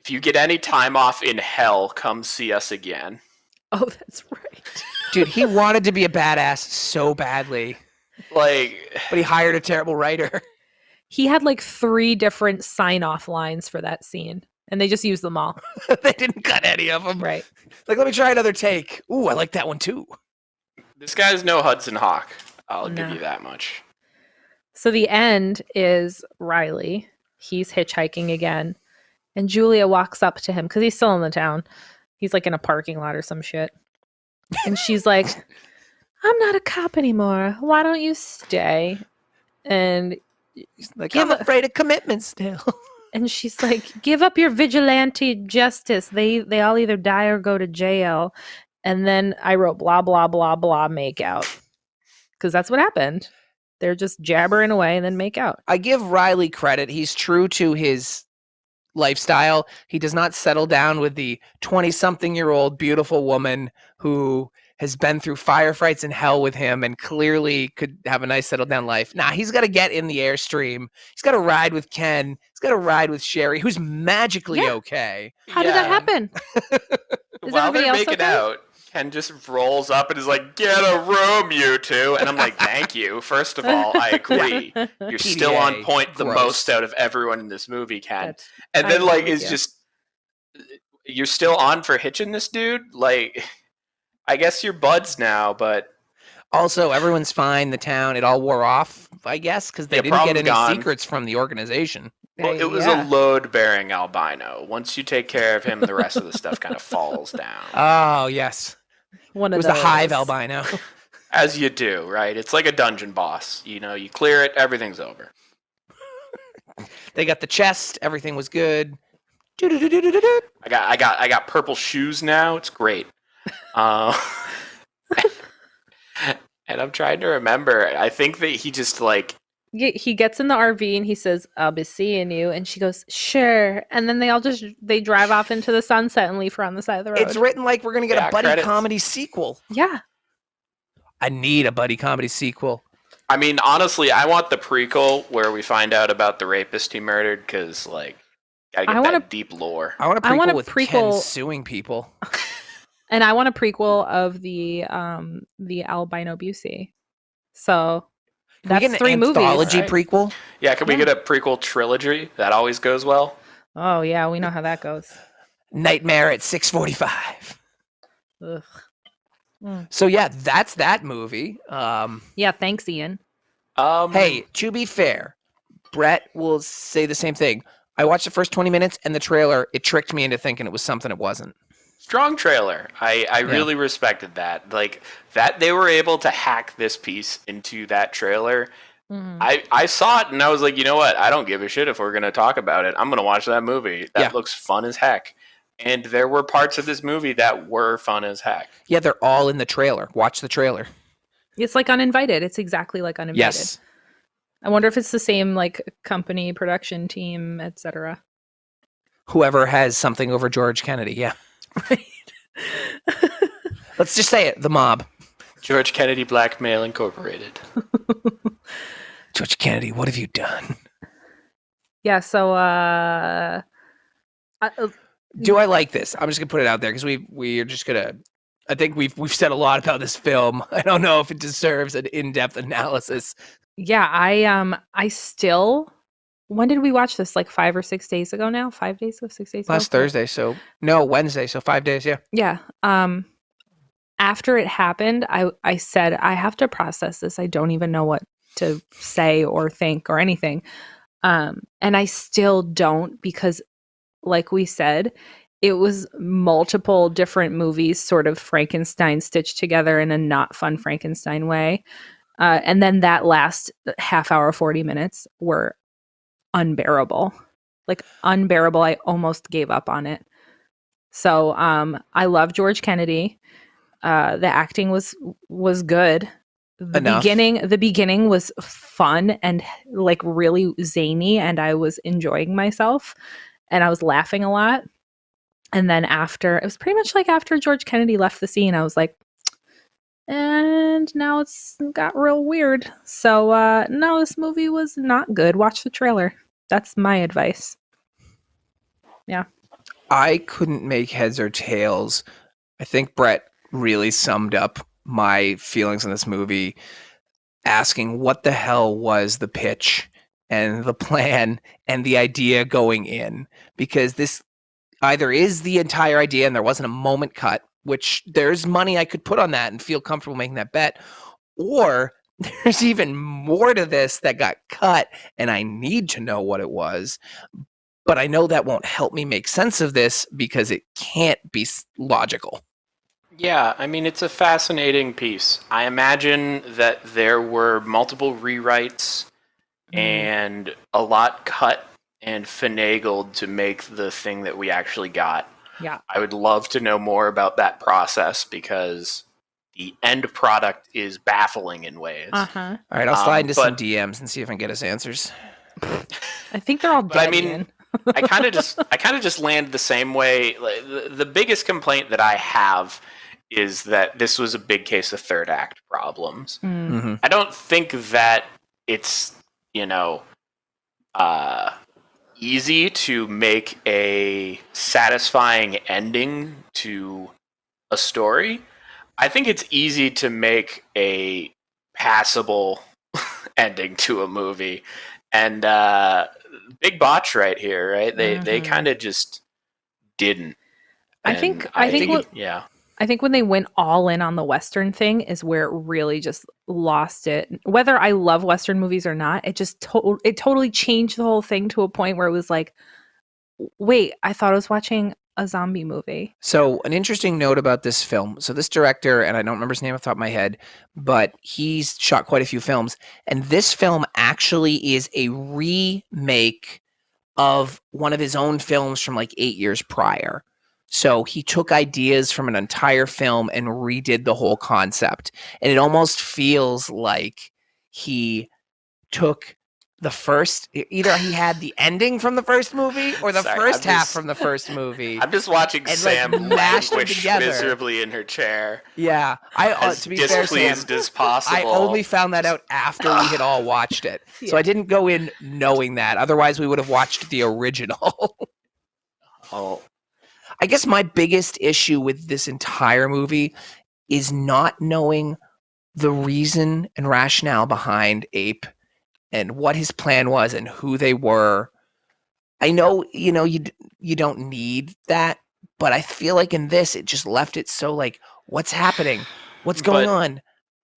"If you get any time off in hell, come see us again." Oh, that's right. Dude, he wanted to be a badass so badly. But he hired a terrible writer. He had like 3 different sign-off lines for that scene, and they just used them all. They didn't cut any of them. Right. Like, let me try another take. Ooh, I like that one too. This guy's no Hudson Hawk. I'll give you that much. So the end is Riley. He's hitchhiking again. And Julia walks up to him because he's still in the town. He's like in a parking lot or some shit. And she's like, I'm not a cop anymore. Why don't you stay? And he's like, I'm afraid of commitment still. And she's like, give up your vigilante justice. They all either die or go to jail. And then I wrote blah, blah, blah, blah, make out. Because that's what happened. They're just jabbering away and then make out. I give Riley credit. He's true to his lifestyle. He does not settle down with the 20-something-year-old beautiful woman who has been through firefights in hell with him and clearly could have a nice settled down life. Nah, he's got to get in the Airstream. He's got to ride with Ken. He's got to ride with Sherry, who's magically okay. How did that happen? Is While everybody they're else making okay? out, Ken just rolls up and is like, get a room, you two. And I'm like, thank you. First of all, I agree. You're still on point the gross. most out of everyone in this movie, Ken. That's- And I then, agree like, with it's you. just, you're still on for hitching this dude? Like, I guess you're buds now, but Also, everyone's fine. The town, it all wore off, I guess, because they Yeah, didn't get problem's any gone. secrets from the organization. well, it was a load-bearing albino. Once you take care of him, the rest of the stuff kind of falls down. Oh, yes. One It of was the those. hive albino. As you do, right? It's like a dungeon boss. You know, you clear it, everything's over. They got the chest. Everything was good. Do-do-do-do-do-do. I got purple shoes now. It's great. And I'm trying to remember. I think that he just like He gets in the RV and he says, I'll be seeing you. And she goes, sure. And then they drive off into the sunset and leave her on the side of the road. It's written like we're going to get Yeah, a buddy credits. comedy sequel. Yeah. I need a buddy comedy sequel. I mean, honestly, I want the prequel where we find out about the rapist he murdered because, like, Gotta get I want that deep lore. I want a I want prequel a with Ken prequel- suing people. and I want a prequel of the albino Busey. So Can we that's get an 3 movies. anthology Alright. prequel? Yeah, can we Yeah. get a prequel trilogy? That always goes well. Oh yeah, we know how that goes. Nightmare at 6:45. Ugh. Mm. So yeah, that's that movie. Yeah, thanks, Ian. Hey, to be fair, Brett will say the same thing. I watched the first 20 minutes and the trailer, it tricked me into thinking it was something it wasn't. strong trailer. I really respected that. Like that they were able to hack this piece into that trailer. Mhm. I saw it and I was like, you know what? I don't give a shit if we're gonna talk about it. I'm gonna watch that movie. That Yeah. looks fun as heck. And there were parts of this movie that were fun as heck. Yeah, they're all in the trailer. Watch the trailer. It's like Uninvited. It's exactly like Uninvited. Yes. I wonder if it's the same like company, production team, etc. Whoever has something over George Kennedy. Yeah. Right. Let's just say it. The mob. George Kennedy Blackmail Incorporated. George Kennedy, what have you done? Yeah. So, Do I like this? I'm just gonna put it out there because we're just gonna. I think we've said a lot about this film. I don't know if it deserves an in-depth analysis. yeah, I still. When did we watch this? Like 5 or 6 days ago now? 5 days ago, 6 days ago? Last Thursday, so no Wednesday, so 5 days. Yeah. Yeah. After it happened, I said I have to process this. I don't even know what to say or think or anything. And I still don't because, like we said, it was multiple different movies, sort of Frankenstein stitched together in a not fun Frankenstein way. And then that last half hour, 40 minutes were unbearable. Like unbearable. I almost gave up on it. So I love George Kennedy. The acting was good. Enough. The beginning was fun and like really zany, and I was enjoying myself and I was laughing a lot. And then after, it was pretty much like after George Kennedy left the scene, I was like, and now it's got real weird. So no, this movie was not good. Watch the trailer. That's my advice. Yeah. I couldn't make heads or tails. I think Brett really summed up my feelings on this movie, asking what the hell was the pitch and the plan and the idea going in, because this either is the entire idea and there wasn't a moment cut, which there's money I could put on that and feel comfortable making that bet, or there's even more to this that got cut and I need to know what it was. But I know that won't help me make sense of this because it can't be logical. Yeah, I mean, it's a fascinating piece. I imagine that there were multiple rewrites and a lot cut and finagled to make the thing that we actually got. Yeah. I would love to know more about that process because the end product is baffling in ways. Uh-huh. All right, I'll slide into some but- DMs and see if I can get us answers. I think they're all But I dead. mean, Ian. I kind of just land the same way. Like, the biggest complaint that I have is that this was a big case of third act problems. Mm-hmm. I don't think that it's, easy to make a satisfying ending to a story. I think it's easy to make a passable ending to a movie. And big botch right here, right? They kind of just didn't. I think when they went all in on the Western thing is where it really just lost it. Whether I love Western movies or not, it just it totally changed the whole thing to a point where it was like, wait, I thought I was watching a zombie movie. So an interesting note about this film. So this director, and I don't remember his name off the top of my head, but he's shot quite a few films. And this film actually is a remake of one of his own films from like 8 years prior. So he took ideas from an entire film and redid the whole concept. And it almost feels like he took the first, either he had the ending from the first movie or the first half from the first movie. I'm just watching And, Sam like, mashed them languish together. miserably in her chair. Yeah. As To be fair, Sam, displeased as possible. I only found that out after we had all watched it. So Yeah. I didn't go in knowing that. Otherwise, we would have watched the original. Oh, I guess my biggest issue with this entire movie is not knowing the reason and rationale behind Ape and what his plan was and who they were. I know, you don't need that, but I feel like in this, it just left it so like, what's happening? What's going on?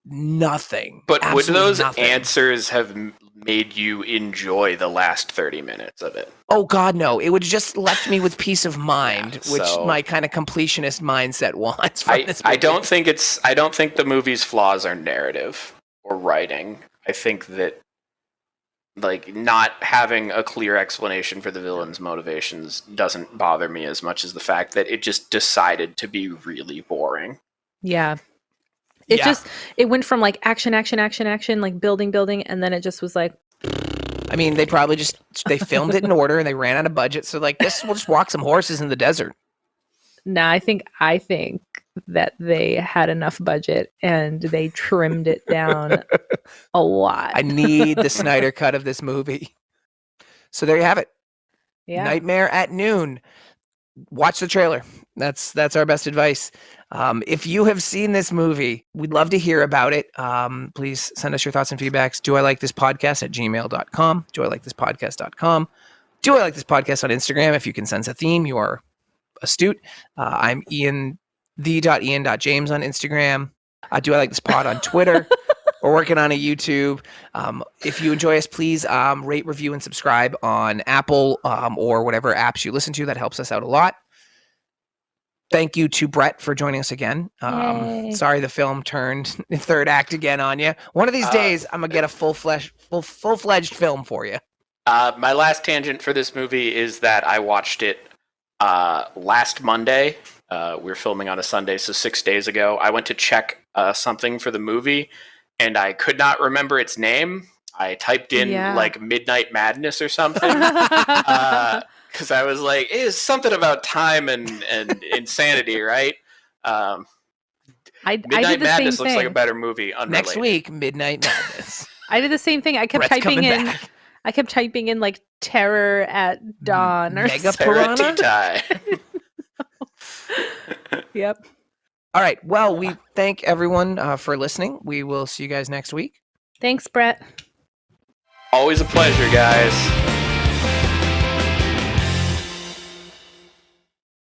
Nothing. But would Absolutely those nothing. answers have made you enjoy the last 30 minutes of it? Oh God, no! It would have just left me with peace of mind, Yeah, which so- my kind of completionist mindset wants from this movie. I don't think the movie's flaws are narrative or writing. I think that like not having a clear explanation for the villain's motivations doesn't bother me as much as the fact that it just decided to be really boring. Yeah. Yeah. It went from like action, like building, and then it just was like, I mean, they probably they filmed it in order and they ran out of budget, so like this, we'll just walk some horses in the desert. nah, I think that they had enough budget and they trimmed it down a lot. I need the Snyder cut of this movie. So there you have it. Yeah. Nightmare at Noon. Watch the trailer. That's our best advice. If you have seen this movie, we'd love to hear about it. Please send us your thoughts and feedbacks. Do I like this podcast at gmail.com? Do I like this podcast.com? Do I like this podcast on Instagram? If you can sense a theme, you are astute. I'm Ian, the.ian.james on Instagram. Do I like this pod on Twitter? We're working on a YouTube. If you enjoy us, please rate, review, and subscribe on Apple or whatever apps you listen to. That helps us out a lot. Thank you to Brett for joining us again. Yay. Sorry the film turned third act again on you. One of these days, I'm going to get a full-fledged film for you. My last tangent for this movie is that I watched it last Monday. We're filming on a Sunday, so 6 days ago. I went to check something for the movie, and I could not remember its name. I typed in like Midnight Madness or something. Because I was like, it's something about time and insanity, right? Midnight Madness looks like a better movie. Unrelated. Next week, Midnight Madness. I did the same thing. I kept Brett's typing in. back. I kept typing in like terror at dawn or Mega something. Piranha? Yep. All right. Well, we thank everyone for listening. We will see you guys next week. Thanks, Brett. Always a pleasure, guys.